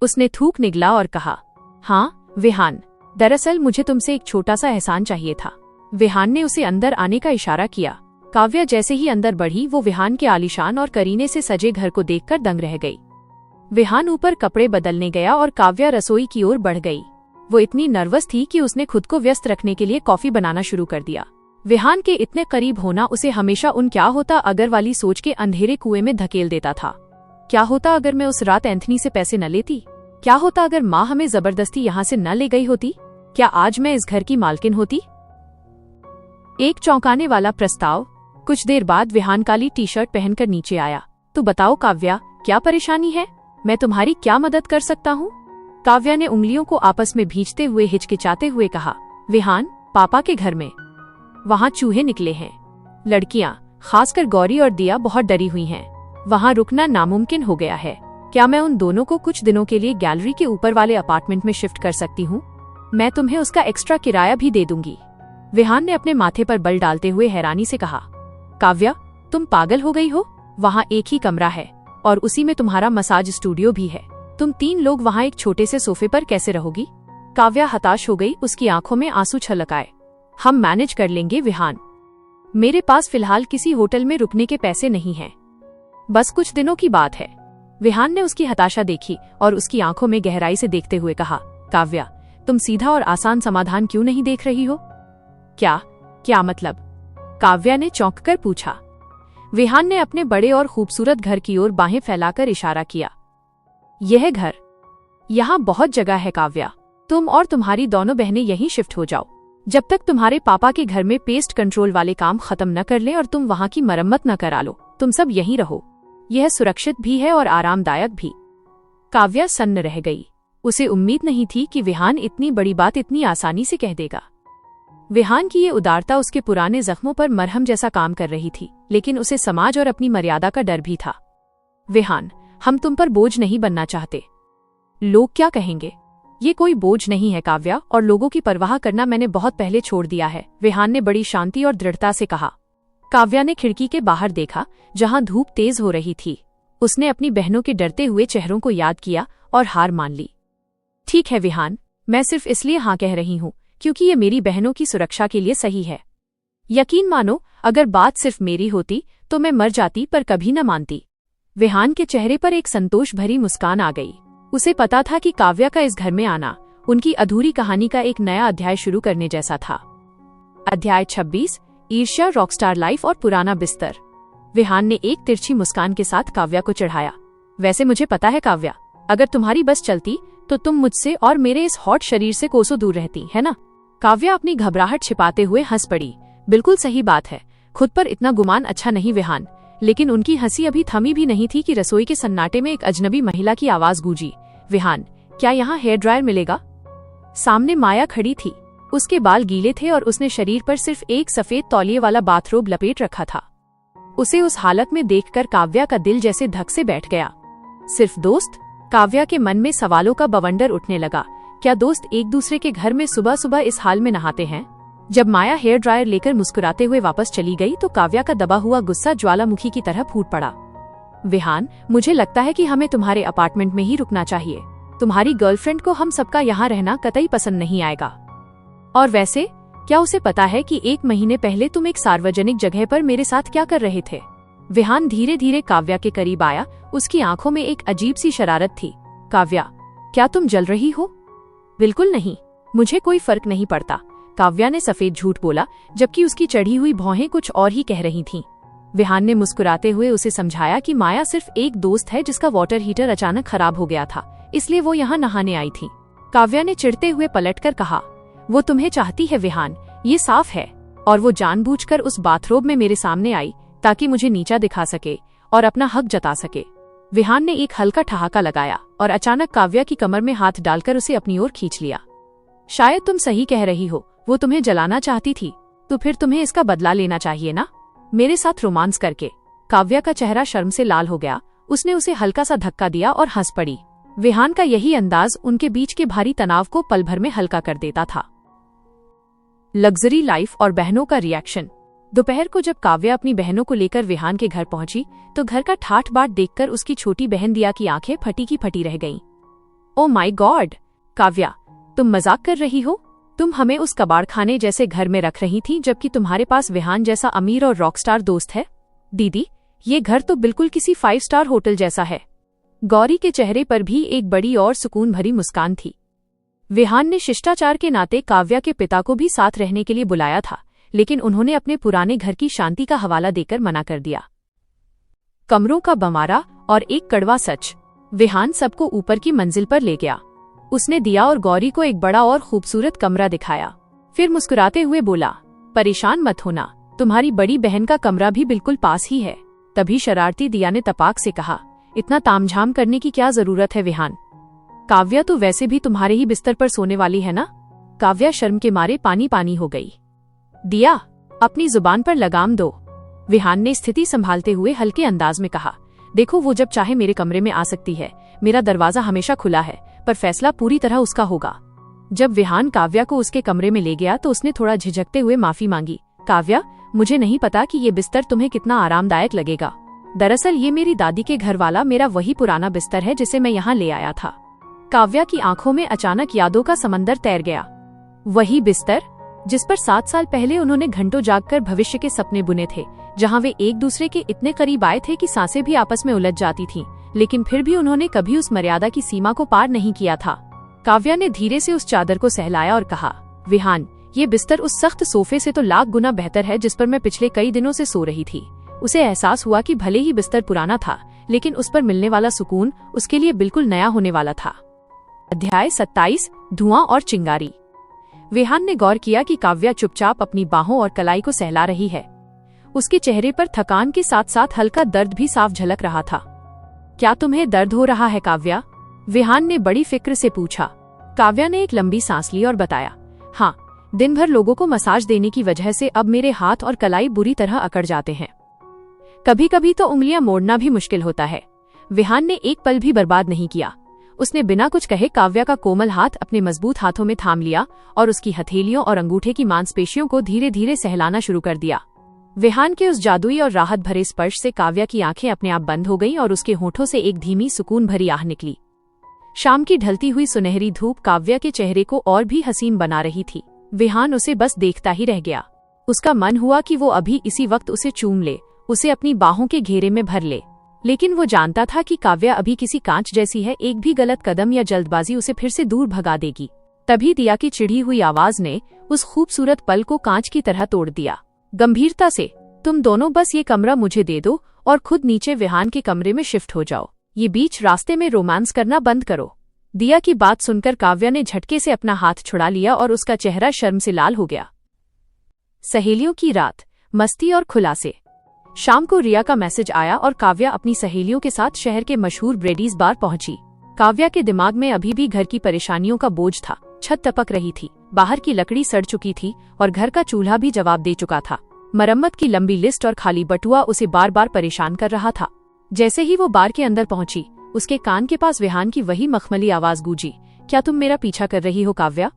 उसने थूक निगला और कहा, हाँ विहान, दरअसल मुझे तुमसे एक छोटा सा एहसान चाहिए था। विहान ने उसे अंदर आने का इशारा किया। काव्या जैसे ही अंदर बढ़ी, वो विहान के आलीशान और करीने से सजे घर को देखकर दंग रह गई। विहान ऊपर कपड़े बदलने गया और काव्या रसोई की ओर बढ़ गई। वो इतनी नर्वस थी कि उसने खुद को व्यस्त रखने के लिए कॉफी बनाना शुरू कर दिया। विहान के इतने करीब होना उसे हमेशा उन क्या होता अगर वाली सोच के अंधेरे कुएं में धकेल देता था। क्या होता अगर मैं उस रात एंथनी से पैसे न लेती? क्या होता अगर माँ हमें जबरदस्ती यहाँ से न ले गई होती? क्या आज मैं इस घर की मालकिन होती? एक चौंकाने वाला प्रस्ताव। कुछ देर बाद विहान काली टी शर्ट पहनकर नीचे आया। तो बताओ काव्या, क्या परेशानी है? मैं तुम्हारी क्या मदद कर सकता हूँ? काव्या ने उंगलियों को आपस में भींचते हुए हिचकिचाते हुए कहा। विहान, पापा के घर में वहाँ चूहे निकले हैं। लड़कियाँ, खासकर गौरी और दिया, बहुत डरी हुई हैं। वहाँ रुकना नामुमकिन हो गया है। क्या मैं उन दोनों को कुछ दिनों के लिए गैलरी के ऊपर वाले अपार्टमेंट में शिफ्ट कर सकती हूँ? मैं तुम्हें उसका एक्स्ट्रा किराया भी दे दूंगी। विहान ने अपने माथे पर बल डालते हुए हैरानी से कहा, काव्या, तुम पागल हो गई हो? वहाँ एक ही कमरा है और उसी में तुम्हारा मसाज स्टूडियो भी है। तुम 3 लोग वहाँ एक छोटे से सोफे पर कैसे रहोगी? काव्या हताश हो गई, उसकी आंखों में आंसू छलक आए। हम मैनेज कर लेंगे विहान। मेरे पास फिलहाल किसी होटल में रुकने के पैसे नहीं हैं। बस कुछ दिनों की बात है। विहान ने उसकी हताशा देखी और उसकी आंखों में गहराई से देखते हुए कहा, काव्या, तुम सीधा और आसान समाधान क्यों नहीं देख रही हो? क्या मतलब? काव्या ने चौंक कर पूछा। विहान ने अपने बड़े और खूबसूरत घर की ओर बाहें फैलाकर इशारा किया। यह घर, यहाँ बहुत जगह है काव्या। तुम और तुम्हारी दोनों बहनें यहीं शिफ्ट हो जाओ जब तक तुम्हारे पापा के घर में पेस्ट कंट्रोल वाले काम खत्म न कर लें और तुम वहाँ की मरम्मत न करा लो। तुम सब यहीं रहो। यह सुरक्षित भी है और आरामदायक भी। काव्या सन्न रह गई। उसे उम्मीद नहीं थी कि विहान इतनी बड़ी बात इतनी आसानी से कह देगा। विहान की ये उदारता उसके पुराने जख्मों पर मरहम जैसा काम कर रही थी, लेकिन उसे समाज और अपनी मर्यादा का डर भी था। विहान, हम तुम पर बोझ नहीं बनना चाहते। लोग क्या कहेंगे? ये कोई बोझ नहीं है काव्या, और लोगों की परवाह करना मैंने बहुत पहले छोड़ दिया है, विहान ने बड़ी शांति और दृढ़ता से कहा। काव्या ने खिड़की के बाहर देखा, जहां धूप तेज हो रही थी। उसने अपनी बहनों के डरते हुए चेहरों को याद किया और हार मान ली। ठीक है विहान, मैं सिर्फ इसलिए हाँ कह रही हूँ क्योंकि ये मेरी बहनों की सुरक्षा के लिए सही है। यकीन मानो, अगर बात सिर्फ मेरी होती तो मैं मर जाती, पर कभी न मानती। विहान के चेहरे पर एक संतोष भरी मुस्कान आ गई। उसे पता था कि काव्या का इस घर में आना उनकी अधूरी कहानी का एक नया अध्याय शुरू करने जैसा था। अध्याय 26, ईर्ष्या, रॉकस्टार लाइफ और पुराना बिस्तर। विहान ने एक तिरछी मुस्कान के साथ काव्या को चिढ़ाया। वैसे मुझे पता है काव्या, अगर तुम्हारी बस चलती तो तुम मुझसे और मेरे इस हॉट शरीर से कोसों दूर रहती, है ना? काव्या अपनी घबराहट छिपाते हुए हंस पड़ी। बिल्कुल सही बात है, खुद पर इतना गुमान अच्छा नहीं विहान। लेकिन उनकी हंसी अभी थमी भी नहीं थी कि रसोई के सन्नाटे में एक अजनबी महिला की आवाज गूंजी। विहान, क्या यहाँ हेयर ड्रायर मिलेगा? सामने माया खड़ी थी। उसके बाल गीले थे और उसने शरीर पर सिर्फ एक सफेद तौलिए वाला बाथरोब लपेट रखा था। उसे उस हालत में देखकर काव्या का दिल जैसे धक से बैठ गया। सिर्फ दोस्त? काव्या के मन में सवालों का बवंडर उठने लगा। क्या दोस्त एक दूसरे के घर में सुबह सुबह इस हाल में नहाते हैं? जब माया हेयर ड्रायर लेकर मुस्कुराते हुए वापस चली गई तो काव्या का दबा हुआ गुस्सा ज्वालामुखी की तरह फूट पड़ा। विहान, मुझे लगता है कि हमें तुम्हारे अपार्टमेंट में ही रुकना चाहिए। तुम्हारी गर्लफ्रेंड को हम सबका यहाँ रहना कतई पसंद नहीं आएगा। और वैसे, क्या उसे पता है कि 1 महीने पहले तुम एक सार्वजनिक जगह पर मेरे साथ क्या कर रहे थे? विहान धीरे धीरे काव्या के करीब आया। उसकी आंखों में एक अजीब सी शरारत थी। काव्या, क्या तुम जल रही हो? बिल्कुल नहीं, मुझे कोई फर्क नहीं पड़ता, काव्या ने सफेद झूठ बोला, जबकि उसकी चढ़ी हुई भौहें कुछ और ही कह रही थीं। विहान ने मुस्कुराते हुए उसे समझाया कि माया सिर्फ एक दोस्त है जिसका वाटर हीटर अचानक खराब हो गया था, इसलिए वो यहाँ नहाने आई थी। काव्या ने चिढ़ते हुए पलटकर कहा, वो तुम्हें चाहती है विहान, ये साफ है। और वो जानबूझकर उस बाथरोब में मेरे सामने आई ताकि मुझे नीचा दिखा सके और अपना हक जता सके। विहान ने एक हल्का ठहाका लगाया और अचानक काव्या की कमर में हाथ डालकर उसे अपनी ओर खींच लिया। शायद तुम सही कह रही हो, वो तुम्हें जलाना चाहती थी, तो फिर तुम्हें इसका बदला लेना चाहिए ना, मेरे साथ रोमांस करके। काव्या का चेहरा शर्म से लाल हो गया। उसने उसे हल्का सा धक्का दिया और हंस पड़ी। विहान का यही अंदाज उनके बीच के भारी तनाव को पल भर में हल्का कर देता था। लग्जरी लाइफ और बहनों का रिएक्शन। दोपहर को जब काव्या अपनी बहनों को लेकर विहान के घर पहुंची तो घर का ठाठ बाट देखकर उसकी छोटी बहन दिया की आंखें फटी की फटी रह गईं। ओ माय गॉड काव्या, तुम मजाक कर रही हो? तुम हमें उस कबाड़खाने जैसे घर में रख रही थी जबकि तुम्हारे पास विहान जैसा अमीर और रॉकस्टार दोस्त है। दीदी, ये घर तो बिल्कुल किसी 5 स्टार होटल जैसा है। गौरी के चेहरे पर भी एक बड़ी और सुकून भरी मुस्कान थी। विहान ने शिष्टाचार के नाते काव्या के पिता को भी साथ रहने के लिए बुलाया था, लेकिन उन्होंने अपने पुराने घर की शांति का हवाला देकर मना कर दिया। कमरों का बंवारा और एक कड़वा सच। विहान सबको ऊपर की मंजिल पर ले गया। उसने दिया और गौरी को एक बड़ा और खूबसूरत कमरा दिखाया। फिर मुस्कुराते हुए बोला, परेशान मत होना, तुम्हारी बड़ी बहन का कमरा भी बिल्कुल पास ही है। तभी शरारती दिया ने तपाक से कहा, इतना तामझाम करने की क्या जरूरत है विहान? काव्या तो वैसे भी तुम्हारे ही बिस्तर पर सोने वाली है ना? काव्या शर्म के मारे पानी पानी हो गई। दिया, अपनी जुबान पर लगाम दो, विहान ने स्थिति संभालते हुए हल्के अंदाज में कहा। देखो, वो जब चाहे मेरे कमरे में आ सकती है, मेरा दरवाजा हमेशा खुला है, पर फैसला पूरी तरह उसका होगा। जब विहान काव्या को उसके कमरे में ले गया तो उसने थोड़ा झिझकते हुए माफी मांगी। काव्या, मुझे नहीं पता कि ये बिस्तर तुम्हें कितना आरामदायक लगेगा। दरअसल ये मेरी दादी के घर वाला मेरा वही पुराना बिस्तर है जिसे मैं यहाँ ले आया था। काव्या की आंखों में अचानक यादों का समंदर तैर गया। वही बिस्तर जिस पर 7 साल पहले उन्होंने घंटों जागकर भविष्य के सपने बुने थे, जहाँ वे एक दूसरे के इतने करीब आए थे कि सांसें भी आपस में उलझ जाती थीं, लेकिन फिर भी उन्होंने कभी उस मर्यादा की सीमा को पार नहीं किया था। काव्या ने धीरे से उस चादर को सहलाया और कहा, विहान, ये बिस्तर उस सख्त सोफे से तो लाख गुना बेहतर है जिस पर मैं पिछले कई दिनों से सो रही थी। उसे एहसास हुआ कि भले ही बिस्तर पुराना था, लेकिन उस पर मिलने वाला सुकून उसके लिए बिल्कुल नया होने वाला था। अध्याय 27, धुआं और चिंगारी। विहान ने गौर किया कि काव्या चुपचाप अपनी बाहों और कलाई को सहला रही है। उसके चेहरे पर थकान के साथ साथ हल्का दर्द भी साफ झलक रहा था। क्या तुम्हें दर्द हो रहा है काव्या? विहान ने बड़ी फिक्र से पूछा। काव्या ने एक लंबी सांस ली और बताया, हाँ, दिन भर लोगों को मसाज देने की वजह से अब मेरे हाथ और कलाई बुरी तरह अकड़ जाते हैं। कभी कभी तो उंगलियां मोड़ना भी मुश्किल होता है। विहान ने एक पल भी बर्बाद नहीं किया। उसने बिना कुछ कहे काव्या का कोमल हाथ अपने मजबूत हाथों में थाम लिया और उसकी हथेलियों और अंगूठे की मांसपेशियों को धीरे धीरे सहलाना शुरू कर दिया। विहान के उस जादुई और राहत भरे स्पर्श से काव्या की आंखें अपने आप बंद हो गईं और उसके होठों से एक धीमी सुकून भरी आह निकली। शाम की ढलती हुई सुनहरी धूप काव्या के चेहरे को और भी हसीन बना रही थी। विहान उसे बस देखता ही रह गया। उसका मन हुआ कि वो अभी इसी वक्त उसे चूम ले, उसे अपनी बाहों के घेरे में भर ले, लेकिन वो जानता था कि काव्या अभी किसी कांच जैसी है। एक भी गलत कदम या जल्दबाजी उसे फिर से दूर भगा देगी। तभी दिया की चिढ़ी हुई आवाज ने उस खूबसूरत पल को कांच की तरह तोड़ दिया। गंभीरता से, तुम दोनों बस ये कमरा मुझे दे दो और खुद नीचे विहान के कमरे में शिफ्ट हो जाओ। ये बीच रास्ते में रोमांस करना बंद करो। दिया की बात सुनकर काव्या ने झटके से अपना हाथ छुड़ा लिया और उसका चेहरा शर्म से लाल हो गया। सहेलियों की रात, मस्ती और खुलासे। शाम को रिया का मैसेज आया और काव्या अपनी सहेलियों के साथ शहर के मशहूर ब्रेडीज बार पहुंची। काव्या के दिमाग में अभी भी घर की परेशानियों का बोझ था। छत टपक रही थी, बाहर की लकड़ी सड़ चुकी थी और घर का चूल्हा भी जवाब दे चुका था। मरम्मत की लंबी लिस्ट और खाली बटुआ उसे बार बार परेशान कर रहा था। जैसे ही वो बार के अंदर पहुंची, उसके कान के पास विहान की वही मखमली आवाज गूंजी, क्या तुम मेरा पीछा कर रही हो काव्या?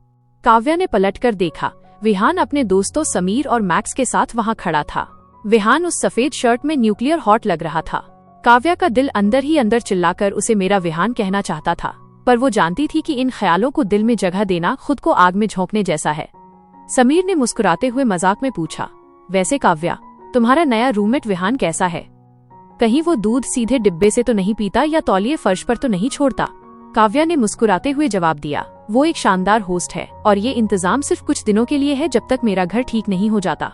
काव्या ने पलटकर देखा। विहान अपने दोस्तों समीर और मैक्स के साथ वहां खड़ा था। विहान उस सफेद शर्ट में न्यूक्लियर हॉट लग रहा था। काव्या का दिल अंदर ही अंदर चिल्लाकर उसे मेरा विहान कहना चाहता था, पर वो जानती थी कि इन ख्यालों को दिल में जगह देना खुद को आग में झोंकने जैसा है। समीर ने मुस्कुराते हुए मजाक में पूछा, वैसे काव्या, तुम्हारा नया रूममेट विहान कैसा है? कहीं वो दूध सीधे डिब्बे से तो नहीं पीता या तौलिए फर्श पर तो नहीं छोड़ता? काव्या ने मुस्कुराते हुए जवाब दिया, वो एक शानदार होस्ट है और ये इंतजाम सिर्फ कुछ दिनों के लिए है, जब तक मेरा घर ठीक नहीं हो जाता।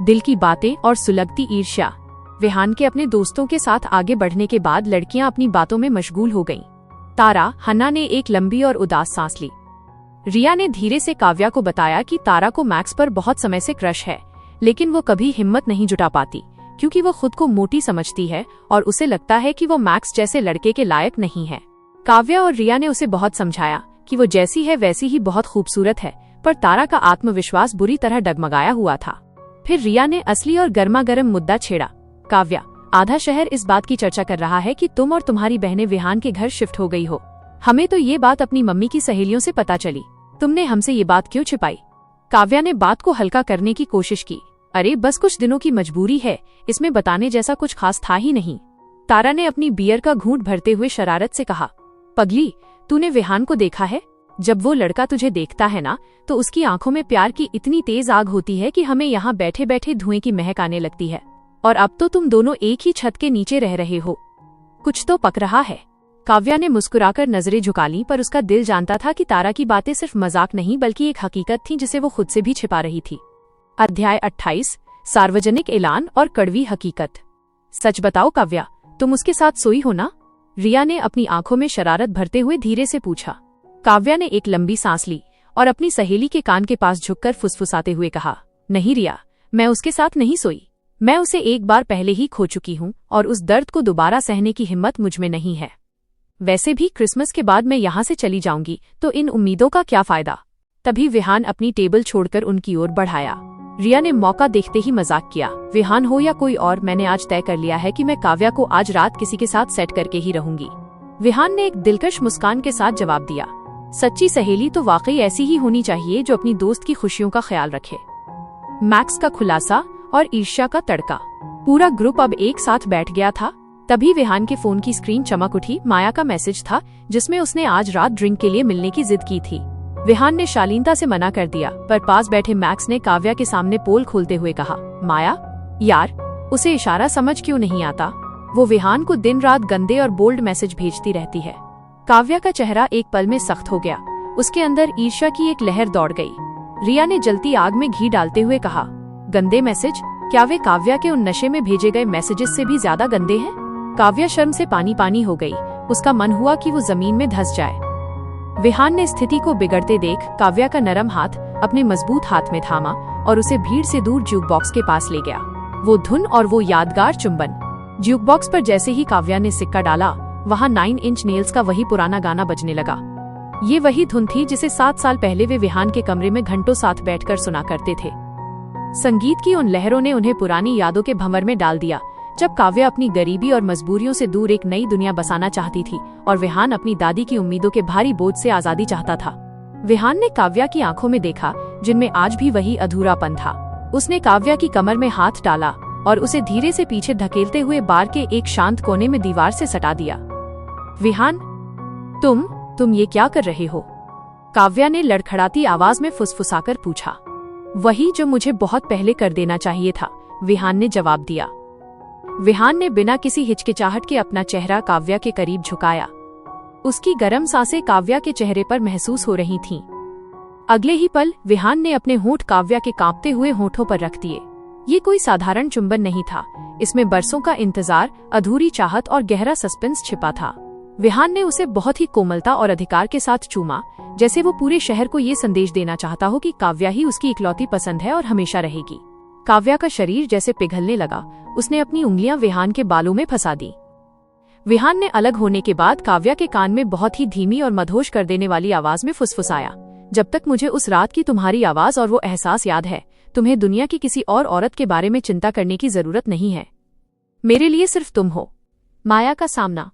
दिल की बातें और सुलगती ईर्ष्या। विहान के अपने दोस्तों के साथ आगे बढ़ने के बाद लड़कियां अपनी बातों में मशगूल हो गईं। तारा, हन्ना ने एक लंबी और उदास सांस ली। रिया ने धीरे से काव्या को बताया कि तारा को मैक्स पर बहुत समय से क्रश है, लेकिन वो कभी हिम्मत नहीं जुटा पाती क्योंकि वो खुद को मोटी समझती है और उसे लगता है कि वो मैक्स जैसे लड़के के लायक नहीं है। काव्या और रिया ने उसे बहुत समझाया कि वो जैसी है वैसी ही बहुत खूबसूरत है, पर तारा का आत्मविश्वास बुरी तरह डगमगाया हुआ था। फिर रिया ने असली और गर्मागर्म मुद्दा छेड़ा, काव्या, आधा शहर इस बात की चर्चा कर रहा है कि तुम और तुम्हारी बहनें विहान के घर शिफ्ट हो गई हो। हमें तो ये बात अपनी मम्मी की सहेलियों से पता चली, तुमने हमसे ये बात क्यों छिपाई? काव्या ने बात को हल्का करने की कोशिश की, अरे बस कुछ दिनों की मजबूरी है, इसमें बताने जैसा कुछ खास था ही नहीं। तारा ने अपनी बियर का घूंट भरते हुए शरारत से कहा, पगली, तूने विहान को देखा है? जब वो लड़का तुझे देखता है ना, तो उसकी आंखों में प्यार की इतनी तेज आग होती है कि हमें यहाँ बैठे बैठे धुएं की महक आने लगती है। और अब तो तुम दोनों एक ही छत के नीचे रह रहे हो, कुछ तो पक रहा है। काव्या ने मुस्कुराकर नजरें झुका ली, पर उसका दिल जानता था कि तारा की बातें सिर्फ मजाक नहीं बल्कि एक हकीकत थी जिसे वो खुद से भी छिपा रही थी। अध्याय 28, सार्वजनिक ऐलान और कड़वी हकीकत। सच बताओ काव्या, तुम उसके साथ सोई हो ना? रिया ने अपनी आंखों में शरारत भरते हुए धीरे से पूछा। काव्या ने एक लंबी सांस ली और अपनी सहेली के कान के पास झुककर फुसफुसाते हुए कहा, नहीं रिया, मैं उसके साथ नहीं सोई। मैं उसे एक बार पहले ही खो चुकी हूँ और उस दर्द को दोबारा सहने की हिम्मत मुझ में नहीं है। वैसे भी क्रिसमस के बाद मैं यहाँ से चली जाऊंगी, तो इन उम्मीदों का क्या फायदा? तभी विहान अपनी टेबल छोड़कर उनकी ओर बढ़ाया। रिया ने मौका देखते ही मजाक किया, विहान हो या कोई और, मैंने आज तय कर लिया है कि मैं काव्या को आज रात किसी के साथ सेट करके ही रहूंगी। विहान ने एक दिलकश मुस्कान के साथ जवाब दिया, सच्ची सहेली तो वाकई ऐसी ही होनी चाहिए जो अपनी दोस्त की खुशियों का ख्याल रखे। मैक्स का खुलासा और ईर्ष्या का तड़का। पूरा ग्रुप अब एक साथ बैठ गया था। तभी विहान के फोन की स्क्रीन चमक उठी। माया का मैसेज था जिसमें उसने आज रात ड्रिंक के लिए मिलने की जिद की थी। विहान ने शालीनता से मना कर दिया, पर पास बैठे मैक्स ने काव्या के सामने पोल खोलते हुए कहा, माया यार, उसे इशारा समझ क्यों नहीं आता? वो विहान को दिन रात गंदे और बोल्ड मैसेज भेजती रहती है। काव्या का चेहरा एक पल में सख्त हो गया। उसके अंदर ईर्ष्या की एक लहर दौड़ गई। रिया ने जलती आग में घी डालते हुए कहा, गंदे मैसेज? क्या वे काव्या के उन नशे में भेजे गए मैसेजेस से भी ज्यादा गंदे हैं? काव्या शर्म से पानी पानी हो गई। उसका मन हुआ कि वो जमीन में धंस जाए। विहान ने स्थिति को बिगड़ते देख काव्या का नरम हाथ अपने मजबूत हाथ में थामा और उसे भीड़ से दूर ज्यूक बॉक्स के पास ले गया। वो धुन और वो यादगार चुंबन। ज्यूक बॉक्स पर जैसे ही काव्या ने सिक्का डाला, वहाँ 9 इंच नेल्स का वही पुराना गाना बजने लगा। ये वही धुन थी जिसे 7 साल पहले वे विहान के कमरे में घंटों साथ बैठकर सुना करते थे। संगीत की उन लहरों ने उन्हें पुरानी यादों के भंवर में डाल दिया, जब काव्या अपनी गरीबी और मजबूरियों से दूर एक नई दुनिया बसाना चाहती थी और विहान अपनी दादी की उम्मीदों के भारी बोझ से आजादी चाहता था। विहान ने काव्या की आंखों में देखा, जिनमें आज भी वही अधूरापन था। उसने काव्या की कमर में हाथ डाला और उसे धीरे से पीछे धकेलते हुए बार के एक शांत कोने में दीवार से सटा दिया। विहान, तुम ये क्या कर रहे हो? काव्या ने लड़खड़ाती आवाज में फुसफुसाकर पूछा। वही जो मुझे बहुत पहले कर देना चाहिए था, विहान ने जवाब दिया। विहान ने बिना किसी हिचकिचाहट के अपना चेहरा काव्या के करीब झुकाया। उसकी गर्म सांसें काव्या के चेहरे पर महसूस हो रही थीं। अगले ही पल विहान ने अपने होंठ काव्या के कांपते हुए होठों पर रख दिए। ये कोई साधारण चुंबन नहीं था, इसमें बरसों का इंतजार, अधूरी चाहत और गहरा सस्पेंस छिपा था। विहान ने उसे बहुत ही कोमलता और अधिकार के साथ चूमा, जैसे वो पूरे शहर को ये संदेश देना चाहता हो कि काव्या ही उसकी इकलौती पसंद है और हमेशा रहेगी। काव्या का शरीर जैसे पिघलने लगा। उसने अपनी उंगलियां विहान के बालों में फंसा दी। विहान ने अलग होने के बाद काव्या के कान में बहुत ही धीमी और मदहोश कर देने वाली आवाज में फुसफुसाया, जब तक मुझे उस रात की तुम्हारी आवाज और वो एहसास याद है, तुम्हें दुनिया की किसी और औरत के बारे में चिंता करने की जरूरत नहीं है। मेरे लिए सिर्फ तुम हो। माया का सामना।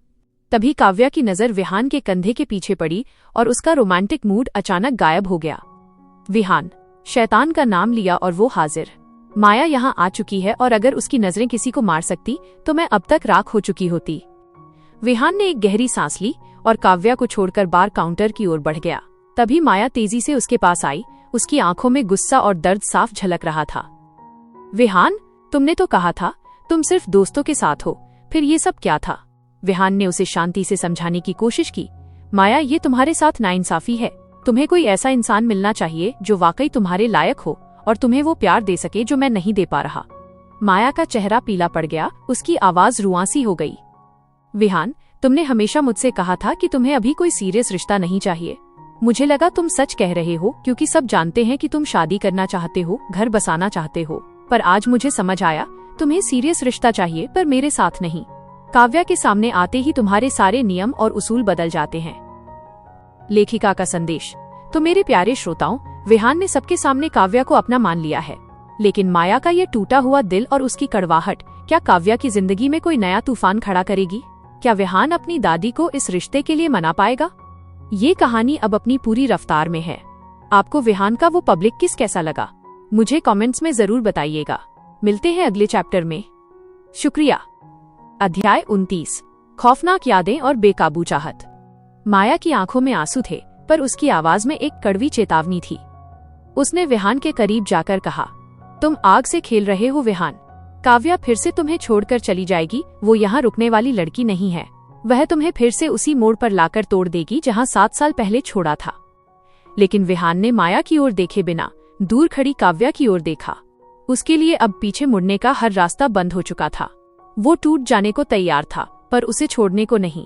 तभी काव्या की नजर विहान के कंधे के पीछे पड़ी और उसका रोमांटिक मूड अचानक गायब हो गया। विहान, शैतान का नाम लिया और वो हाजिर। माया यहाँ आ चुकी है और अगर उसकी नजरें किसी को मार सकती तो मैं अब तक राख हो चुकी होती। विहान ने एक गहरी सांस ली और काव्या को छोड़कर बार काउंटर की ओर बढ़ गया। तभी माया तेजी से उसके पास आई। उसकी आंखों में गुस्सा और दर्द साफ झलक रहा था। विहान, तुमने तो कहा था तुम सिर्फ दोस्तों के साथ हो, फिर ये सब क्या था? विहान ने उसे शांति से समझाने की कोशिश की। माया, ये तुम्हारे साथ नाइंसाफी है। तुम्हें कोई ऐसा इंसान मिलना चाहिए जो वाकई तुम्हारे लायक हो और तुम्हें वो प्यार दे सके जो मैं नहीं दे पा रहा। माया का चेहरा पीला पड़ गया। उसकी आवाज रुआंसी हो गई। विहान, तुमने हमेशा मुझसे कहा था कि तुम्हें अभी कोई सीरियस रिश्ता नहीं चाहिए। मुझे लगा तुम सच कह रहे हो, क्योंकि सब जानते हैं कि तुम शादी करना चाहते हो, घर बसाना चाहते हो। पर आज मुझे समझ आया, तुम्हें सीरियस रिश्ता चाहिए, पर मेरे साथ नहीं। काव्या के सामने आते ही तुम्हारे सारे नियम और उसूल बदल जाते हैं। लेखिका का संदेश। तो मेरे प्यारे श्रोताओं, विहान ने सबके सामने काव्या को अपना मान लिया है, लेकिन माया का ये टूटा हुआ दिल और उसकी कड़वाहट क्या काव्या की जिंदगी में कोई नया तूफान खड़ा करेगी? क्या विहान अपनी दादी को इस रिश्ते के लिए मना पाएगा? ये कहानी अब अपनी पूरी रफ्तार में है। आपको विहान का वो पब्लिक किस कैसा लगा? मुझे कमेंट्स में जरूर बताइएगा। मिलते हैं अगले चैप्टर में। शुक्रिया। अध्याय 29, खौफनाक यादें और बेकाबू चाहत। माया की आंखों में आंसू थे, पर उसकी आवाज में एक कड़वी चेतावनी थी। उसने विहान के करीब जाकर कहा, तुम आग से खेल रहे हो विहान। काव्या फिर से तुम्हें छोड़कर चली जाएगी। वो यहाँ रुकने वाली लड़की नहीं है। वह तुम्हें फिर से उसी मोड़ पर लाकर तोड़ देगी जहाँ 7 साल पहले छोड़ा था। लेकिन विहान ने माया की ओर देखे बिना दूर खड़ी काव्या की ओर देखा। उसके लिए अब पीछे मुड़ने का हर रास्ता बंद हो चुका था। वो टूट जाने को तैयार था, पर उसे छोड़ने को नहीं।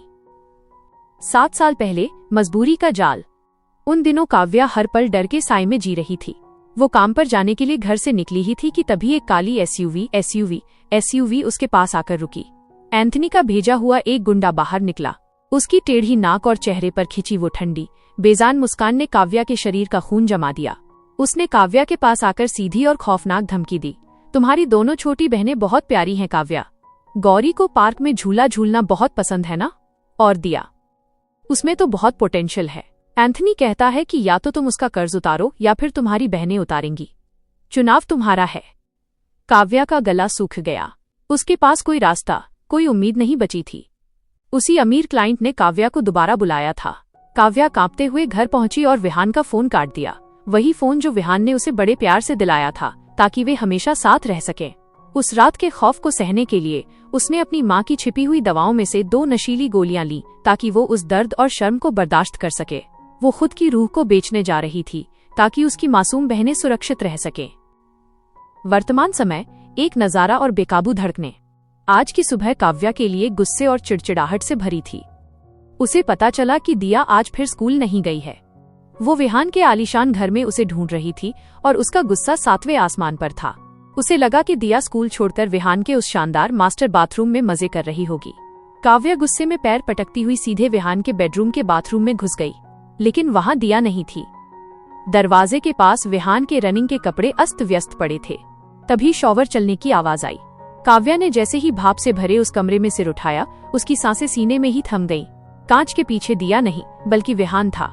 7 साल पहले, मजबूरी का जाल। उन दिनों काव्या हर पल डर के साए में जी रही थी। वो काम पर जाने के लिए घर से निकली ही थी कि तभी एक काली एसयूवी उसके पास आकर रुकी। एंथनी का भेजा हुआ एक गुंडा बाहर निकला। उसकी टेढ़ी नाक और चेहरे पर खिंची वो ठंडी, बेजान मुस्कान ने काव्या के शरीर का खून जमा दिया। उसने काव्या के पास आकर सीधी और खौफनाक धमकी दी, तुम्हारी दोनों छोटी बहनें बहुत प्यारी हैं काव्या। गौरी को पार्क में झूला झूलना बहुत पसंद है ना? और दिया, उसमें तो बहुत पोटेंशियल है। एंथनी कहता है कि या तो तुम उसका कर्ज उतारो या फिर तुम्हारी बहनें उतारेंगी। चुनाव तुम्हारा है। काव्या का गला सूख गया। उसके पास कोई रास्ता, कोई उम्मीद नहीं बची थी। उसी अमीर क्लाइंट ने काव्या को दोबारा बुलाया था। काव्या कांपते हुए घर पहुंची और विहान का फोन काट दिया। वही फोन जो विहान ने उसे बड़े प्यार से दिलाया था ताकि वे हमेशा साथ रह सकें। उस रात के खौफ को सहने के लिए उसने अपनी माँ की छिपी हुई दवाओं में से 2 नशीली गोलियां ली ताकि वो उस दर्द और शर्म को बर्दाश्त कर सके। वो खुद की रूह को बेचने जा रही थी ताकि उसकी मासूम बहनें सुरक्षित रह सकें। वर्तमान समय, एक नजारा और बेकाबू धड़कने। आज की सुबह काव्या के लिए गुस्से और चिड़चिड़ाहट से भरी थी। उसे पता चला कि दिया आज फिर स्कूल नहीं गई है। वो विहान के आलीशान घर में उसे ढूंढ रही थी और उसका गुस्सा 7वें आसमान पर था। उसे लगा कि दिया स्कूल छोड़कर विहान के उस शानदार मास्टर बाथरूम में मजे कर रही होगी। काव्या गुस्से में पैर पटकती हुई सीधे विहान के बेडरूम के बाथरूम में घुस गई, लेकिन वहां दिया नहीं थी। दरवाजे के पास विहान के रनिंग के कपड़े अस्त व्यस्त पड़े थे। तभी शॉवर चलने की आवाज आई। काव्या ने जैसे ही भाप से भरे उस कमरे में सिर उठाया, उसकी सांसें सीने में ही थम गईं। कांच के पीछे दिया नहीं बल्कि विहान था।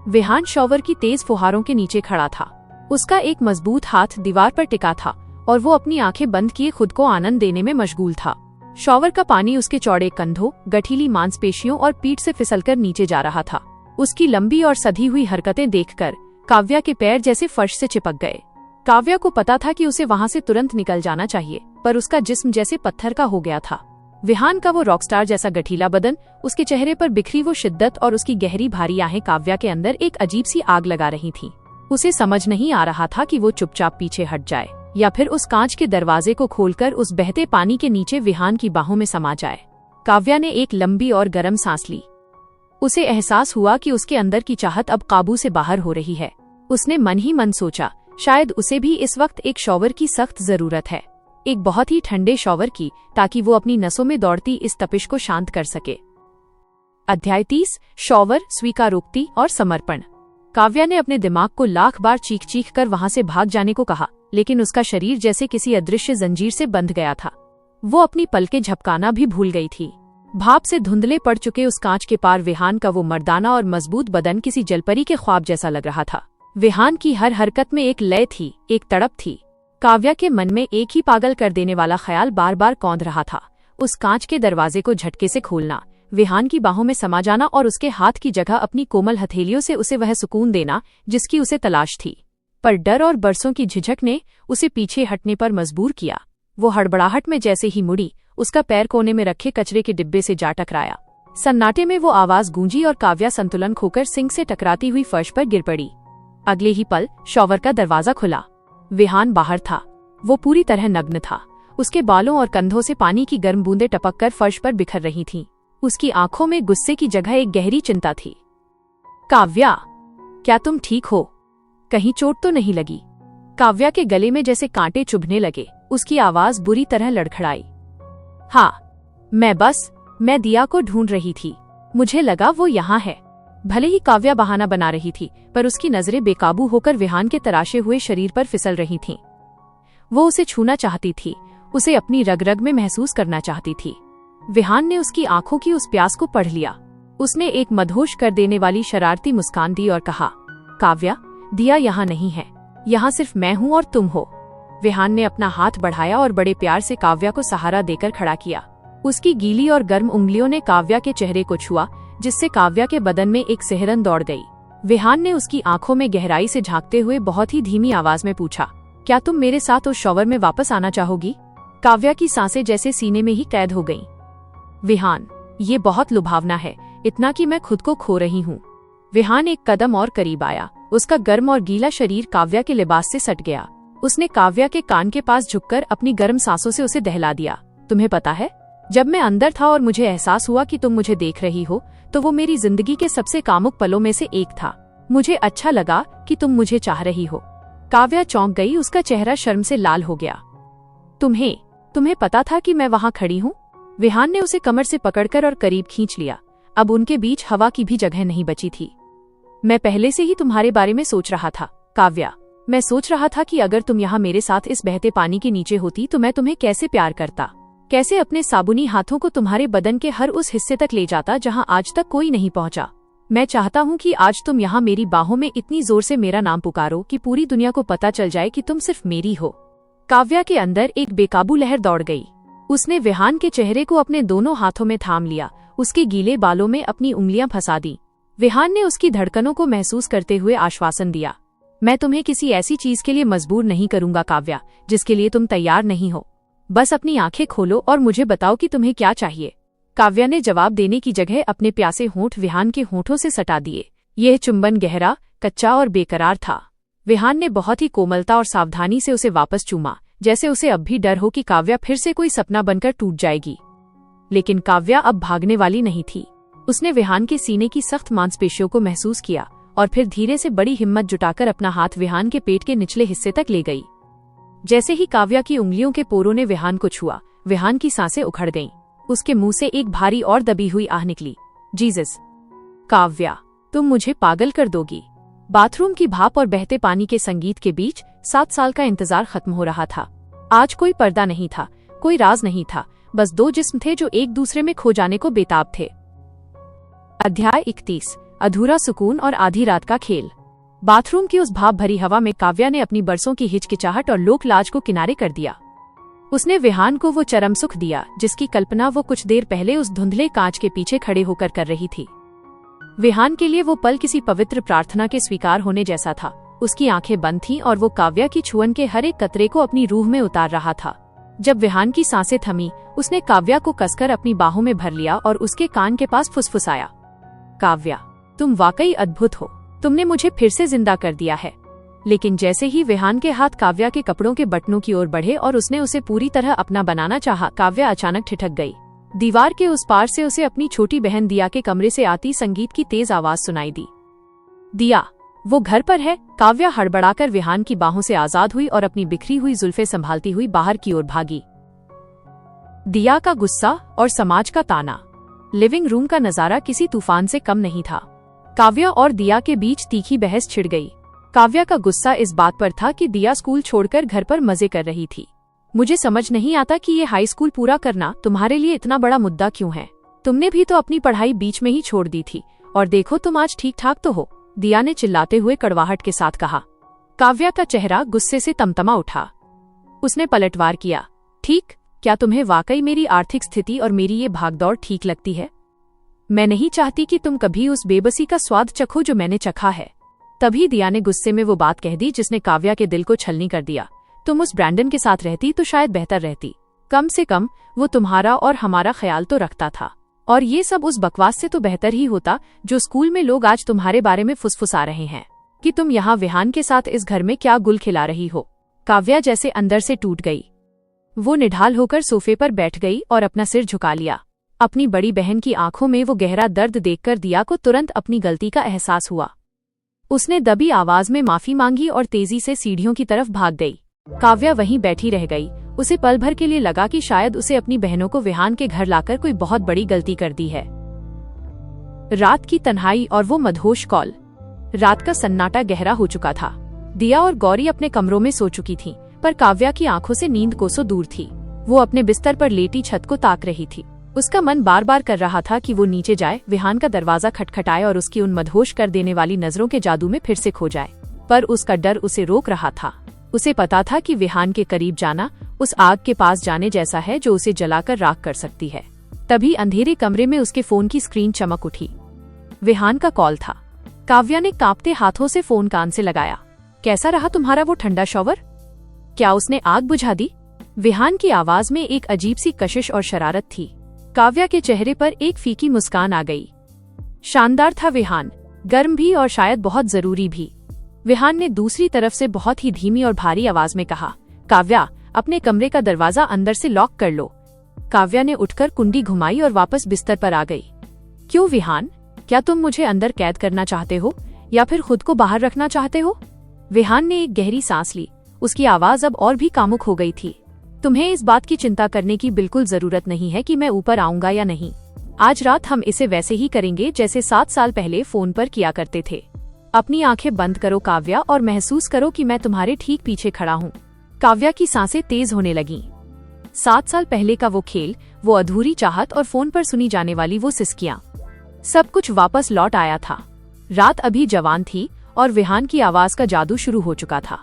विहान शॉवर की तेज फुहारों के नीचे खड़ा था। उसका एक मजबूत हाथ दीवार पर टिका था और वो अपनी आंखें बंद किए खुद को आनंद देने में मशगूल था। शॉवर का पानी उसके चौड़े कंधों, गठीली मांसपेशियों और पीठ से फिसलकर नीचे जा रहा था। उसकी लंबी और सधी हुई हरकतें देखकर काव्या के पैर जैसे फर्श से चिपक गए। काव्या को पता था कि उसे वहां से तुरंत निकल जाना चाहिए, पर उसका जिस्म जैसे पत्थर का हो गया था। विहान का वो रॉकस्टार जैसा गठीला बदन, उसके चेहरे पर बिखरी वो शिद्दत और उसकी गहरी भारी आहें काव्या के अंदर एक अजीब सी आग लगा रही थीं। उसे समझ नहीं आ रहा था कि वो चुपचाप पीछे हट जाए या फिर उस कांच के दरवाजे को खोलकर उस बहते पानी के नीचे विहान की बाहों में समा जाए। काव्या ने एक लंबी और गर्म सांस ली। उसे एहसास हुआ कि उसके अंदर की चाहत अब काबू से बाहर हो रही है। उसने मन ही मन सोचा, शायद उसे भी इस वक्त एक शॉवर की सख्त जरूरत है, एक बहुत ही ठंडे शॉवर की, ताकि वो अपनी नसों में दौड़ती इस तपिश को शांत कर सके। अध्याय 30, शॉवर, स्वीकारोक्ति और समर्पण। काव्या ने अपने दिमाग को लाख बार चीख चीख कर वहां से भाग जाने को कहा, लेकिन उसका शरीर जैसे किसी अदृश्य जंजीर से बंध गया था। वो अपनी पलकें झपकाना भी भूल गई थी। भाप से धुंधले पड़ चुके उस कांच के पार विहान का वो मर्दाना और मजबूत बदन किसी जलपरी के ख्वाब जैसा लग रहा था। विहान की हर हरकत में एक लय थी, एक तड़प थी। काव्या के मन में एक ही पागल कर देने वाला ख्याल बार बार कौंध रहा था, उस कांच के दरवाजे को झटके से खोलना, विहान की बाहों में समा जाना और उसके हाथ की जगह अपनी कोमल हथेलियों से उसे वह सुकून देना जिसकी उसे तलाश थी। पर डर और बरसों की झिझक ने उसे पीछे हटने पर मजबूर किया। वो हड़बड़ाहट में जैसे ही मुड़ी, उसका पैर कोने में रखे कचरे के डिब्बे से जा टकराया। सन्नाटे में वो आवाज गूंजी और काव्या संतुलन खोकर सिंक से टकराती हुई फर्श पर गिर पड़ी। अगले ही पल शॉवर का दरवाजा खुला। विहान बाहर था। वो पूरी तरह नग्न था। उसके बालों और कंधों से पानी की गर्म बूंदें टपककर फर्श पर बिखर रही थीं। उसकी आंखों में गुस्से की जगह एक गहरी चिंता थी। काव्या, क्या तुम ठीक हो? कहीं चोट तो नहीं लगी? काव्या के गले में जैसे कांटे चुभने लगे। उसकी आवाज बुरी तरह लड़खड़ाई। हाँ, मैं दिया को ढूंढ रही थी। मुझे लगा वो यहाँ है। भले ही काव्या बहाना बना रही थी, पर उसकी नजरें बेकाबू होकर विहान के तराशे हुए शरीर पर फिसल रही थीं। वो उसे छूना चाहती थी, उसे अपनी रग रग में महसूस करना चाहती थी। विहान ने उसकी आंखों की उस प्यास को पढ़ लिया। उसने एक मदहोश कर देने वाली शरारती मुस्कान दी और कहा, काव्या, दिया यहाँ नहीं है, यहाँ सिर्फ मैं हूँ और तुम हो। विहान ने अपना हाथ बढ़ाया और बड़े प्यार से काव्या को सहारा देकर खड़ा किया। उसकी गीली और गर्म उंगलियों ने काव्या के चेहरे को छुआ, जिससे काव्या के बदन में एक सिहरन दौड़ गई। विहान ने उसकी आंखों में गहराई से झांकते हुए बहुत ही धीमी आवाज में पूछा, क्या तुम मेरे साथ उस शॉवर में वापस आना चाहोगी? काव्या की सांसें जैसे सीने में ही कैद हो गईं। विहान, ये बहुत लुभावना है, इतना कि मैं खुद को खो रही हूँ। विहान एक कदम और करीब आया। उसका गर्म और गीला शरीर काव्या के लिबास से सट गया। उसने काव्या के कान के पास झुककर अपनी गर्म सांसों से उसे दहला दिया। तुम्हें पता है, जब मैं अंदर था और मुझे एहसास हुआ कि तुम मुझे देख रही हो, तो वो मेरी जिंदगी के सबसे कामुक पलों में से एक था। मुझे अच्छा लगा कि तुम मुझे चाह रही हो। काव्या चौंक गई। उसका चेहरा शर्म से लाल हो गया। तुम्हें पता था कि मैं वहां खड़ी हूँ? विहान ने उसे कमर से पकड़कर और करीब खींच लिया। अब उनके बीच हवा की भी जगह नहीं बची थी। मैं पहले से ही तुम्हारे बारे में सोच रहा था, काव्या। मैं सोच रहा था कि अगर तुम यहाँ मेरे साथ इस बहते पानी के नीचे होती तो मैं तुम्हें कैसे प्यार करता, कैसे अपने साबुनी हाथों को तुम्हारे बदन के हर उस हिस्से तक ले जाता जहाँ आज तक कोई नहीं पहुँचा। मैं चाहता हूँ कि आज तुम यहाँ मेरी बाहों में इतनी जोर से मेरा नाम पुकारो कि पूरी दुनिया को पता चल जाए कि तुम सिर्फ मेरी हो। काव्या के अंदर एक बेकाबू लहर दौड़ गई। उसने विहान के चेहरे को अपने दोनों हाथों में थाम लिया, उसके गीले बालों में अपनी उंगलियां फंसा दी। विहान ने उसकी धड़कनों को महसूस करते हुए आश्वासन दिया, मैं तुम्हें किसी ऐसी चीज के लिए मजबूर नहीं करूंगा काव्या, जिसके लिए तुम तैयार नहीं हो। बस अपनी आंखें खोलो और मुझे बताओ कि तुम्हें क्या चाहिए। काव्या ने जवाब देने की जगह अपने प्यासे होंठ विहान के होंठों से सटा दिए। यह चुंबन गहरा, कच्चा और बेकरार था। विहान ने बहुत ही कोमलता और सावधानी से उसे वापस चूमा, जैसे उसे अब भी डर हो कि काव्या फिर से कोई सपना बनकर टूट जाएगी। लेकिन काव्या अब भागने वाली नहीं थी। उसने विहान के सीने की सख्त मांसपेशियों को महसूस किया और फिर धीरे से बड़ी हिम्मत जुटाकर अपना हाथ विहान के पेट के निचले हिस्से तक ले गई। जैसे ही काव्या की उंगलियों के पोरों ने विहान को छुआ, विहान की सांसें उखड़ गईं। उसके मुंह से एक भारी और दबी हुई आह निकली, जीसस। काव्या, तुम मुझे पागल कर दोगी। बाथरूम की भाप और बहते पानी के संगीत के बीच 7 साल का इंतजार खत्म हो रहा था। आज कोई पर्दा नहीं था, कोई राज नहीं था, बस 2 जिस्म थे जो एक दूसरे में खो जाने को बेताब थे। अध्याय 31, अधूरा सुकून और आधी रात का खेल। बाथरूम की उस भाप भरी हवा में काव्या ने अपनी बरसों की हिचकिचाहट और लोक लाज को किनारे कर दिया। उसने विहान को वो चरम सुख दिया जिसकी कल्पना वो कुछ देर पहले उस धुंधले कांच के पीछे खड़े होकर कर रही थी। विहान के लिए वो पल किसी पवित्र प्रार्थना के स्वीकार होने जैसा था। उसकी आंखें बंद थीं और वो काव्या की छुअन के हर एक कतरे को अपनी रूह में उतार रहा था। जब विहान की सांसें थमी, उसने काव्या को कसकर अपनी बाहों में भर लिया और उसके कान के पास फुसफुसाया, काव्या, तुम वाकई अद्भुत हो। तुमने मुझे फिर से जिंदा कर दिया है। लेकिन जैसे ही विहान के हाथ काव्या के कपड़ों के बटनों की ओर बढ़े और उसने उसे पूरी तरह अपना बनाना चाहा, काव्या अचानक ठिठक गई। दीवार के उस पार से उसे अपनी छोटी बहन दिया के कमरे से आती संगीत की तेज आवाज सुनाई दी। दिया, वो घर पर है। काव्या हड़बड़ाकर विहान की बाहों से आजाद हुई और अपनी बिखरी हुई जुल्फें संभालती हुई बाहर की ओर भागी। दिया का गुस्सा और समाज का ताना। लिविंग रूम का नजारा किसी तूफान से कम नहीं था। काव्या और दिया के बीच तीखी बहस छिड़ गई। काव्या का गुस्सा इस बात पर था कि दिया स्कूल छोड़कर घर पर मजे कर रही थी। मुझे समझ नहीं आता कि ये हाई स्कूल पूरा करना तुम्हारे लिए इतना बड़ा मुद्दा क्यों है। तुमने भी तो अपनी पढ़ाई बीच में ही छोड़ दी थी और देखो तुम आज ठीक ठाक तो हो, दिया ने चिल्लाते हुए कड़वाहट के साथ कहा। काव्या का चेहरा गुस्से से तमतमा उठा। उसने पलटवार किया, ठीक, क्या तुम्हें वाकई मेरी आर्थिक स्थिति और मेरी ये भागदौड़ ठीक लगती है? मैं नहीं चाहती कि तुम कभी उस बेबसी का स्वाद चखो जो मैंने चखा है। तभी दिया ने गुस्से में वो बात कह दी जिसने काव्या के दिल को छलनी कर दिया। तुम उस ब्रैंडन के साथ रहती तो शायद बेहतर रहती। कम से कम वो तुम्हारा और हमारा ख्याल तो रखता था। और ये सब उस बकवास से तो बेहतर ही होता जो स्कूल में लोग आज तुम्हारे बारे में फुसफुसा रहे हैं कि तुम यहाँ विहान के साथ इस घर में क्या गुल खिला रही हो। काव्या जैसे अंदर से टूट गई। वो निढाल होकर सोफे पर बैठ गई और अपना सिर झुका लिया। अपनी बड़ी बहन की आंखों में वो गहरा दर्द देखकर दिया को तुरंत अपनी गलती का एहसास हुआ। उसने दबी आवाज में माफी मांगी और तेजी से सीढ़ियों की तरफ भाग गई। काव्या वहीं बैठी रह गई। उसे पल भर के लिए लगा कि शायद उसे अपनी बहनों को विहान के घर लाकर कोई बहुत बड़ी गलती कर दी है। रात की तन्हाई और वो मदहोश कॉल। रात का सन्नाटा गहरा हो चुका था। दिया और गौरी अपने कमरों में सो चुकी थीं, पर काव्या की आंखों से नींद कोसों दूर थी। वो अपने बिस्तर पर लेटी छत को ताक रही थी। उसका मन बार बार कर रहा था कि वो नीचे जाए, विहान का दरवाजा खटखटाए और उसकी उन मदहोश कर देने वाली नजरों के जादू में फिर से खो जाए। पर उसका डर उसे रोक रहा था। उसे पता था कि विहान के करीब जाना उस आग के पास जाने जैसा है जो उसे जलाकर राख कर सकती है। तभी अंधेरे कमरे में उसके फोन की स्क्रीन चमक उठी। विहान का कॉल था। काव्या ने कांपते हाथों से फोन कान से लगाया। कैसा रहा तुम्हारा वो ठंडा शॉवर? क्या उसने आग बुझा दी? विहान की आवाज में एक अजीब सी कशिश और शरारत थी। काव्या के चेहरे पर एक फीकी मुस्कान आ गई। शानदार था विहान, गर्म भी और शायद बहुत जरूरी भी। विहान ने दूसरी तरफ से बहुत ही धीमी और भारी आवाज में कहा, काव्या, अपने कमरे का दरवाजा अंदर से लॉक कर लो। काव्या ने उठकर कुंडी घुमाई और वापस बिस्तर पर आ गई। क्यों विहान, क्या तुम मुझे अंदर कैद करना चाहते हो या फिर खुद को बाहर रखना चाहते हो? विहान ने एक गहरी सांस ली। उसकी आवाज अब और भी कामुक हो गई थी। तुम्हें इस बात की चिंता करने की बिल्कुल जरूरत नहीं है कि मैं ऊपर आऊंगा या नहीं। आज रात हम इसे वैसे ही करेंगे जैसे 7 साल पहले फोन पर किया करते थे। अपनी आंखें बंद करो काव्या और महसूस करो कि मैं तुम्हारे ठीक पीछे खड़ा हूँ। काव्या की सांसें तेज होने लगीं। 7 साल पहले का वो खेल, वो अधूरी चाहत और फोन पर सुनी जाने वाली वो सिसकियां। सब कुछ वापस लौट आया था। रात अभी जवान थी और विहान की आवाज का जादू शुरू हो चुका था।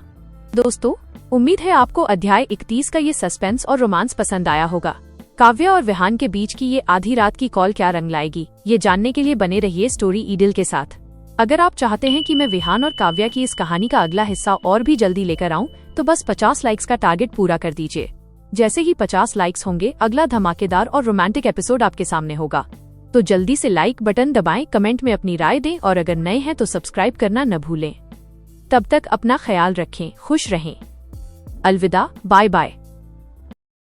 दोस्तों, उम्मीद है आपको अध्याय 31 का ये सस्पेंस और रोमांस पसंद आया होगा। काव्या और विहान के बीच की ये आधी रात की कॉल क्या रंग लाएगी, ये जानने के लिए बने रहिए स्टोरी ईडल के साथ। अगर आप चाहते हैं कि मैं विहान और काव्या की इस कहानी का अगला हिस्सा और भी जल्दी लेकर आऊं, तो बस 50 लाइक्स का टारगेट पूरा कर दीजिए। जैसे ही 50 लाइक्स होंगे, अगला धमाकेदार और रोमांटिक एपिसोड आपके सामने होगा। तो जल्दी से लाइक बटन दबाएं, कमेंट में अपनी राय दें और अगर नए हैं तो सब्सक्राइब करना न भूलें। तब तक अपना ख्याल रखें, खुश रहें। अलविदा, बाय बाय।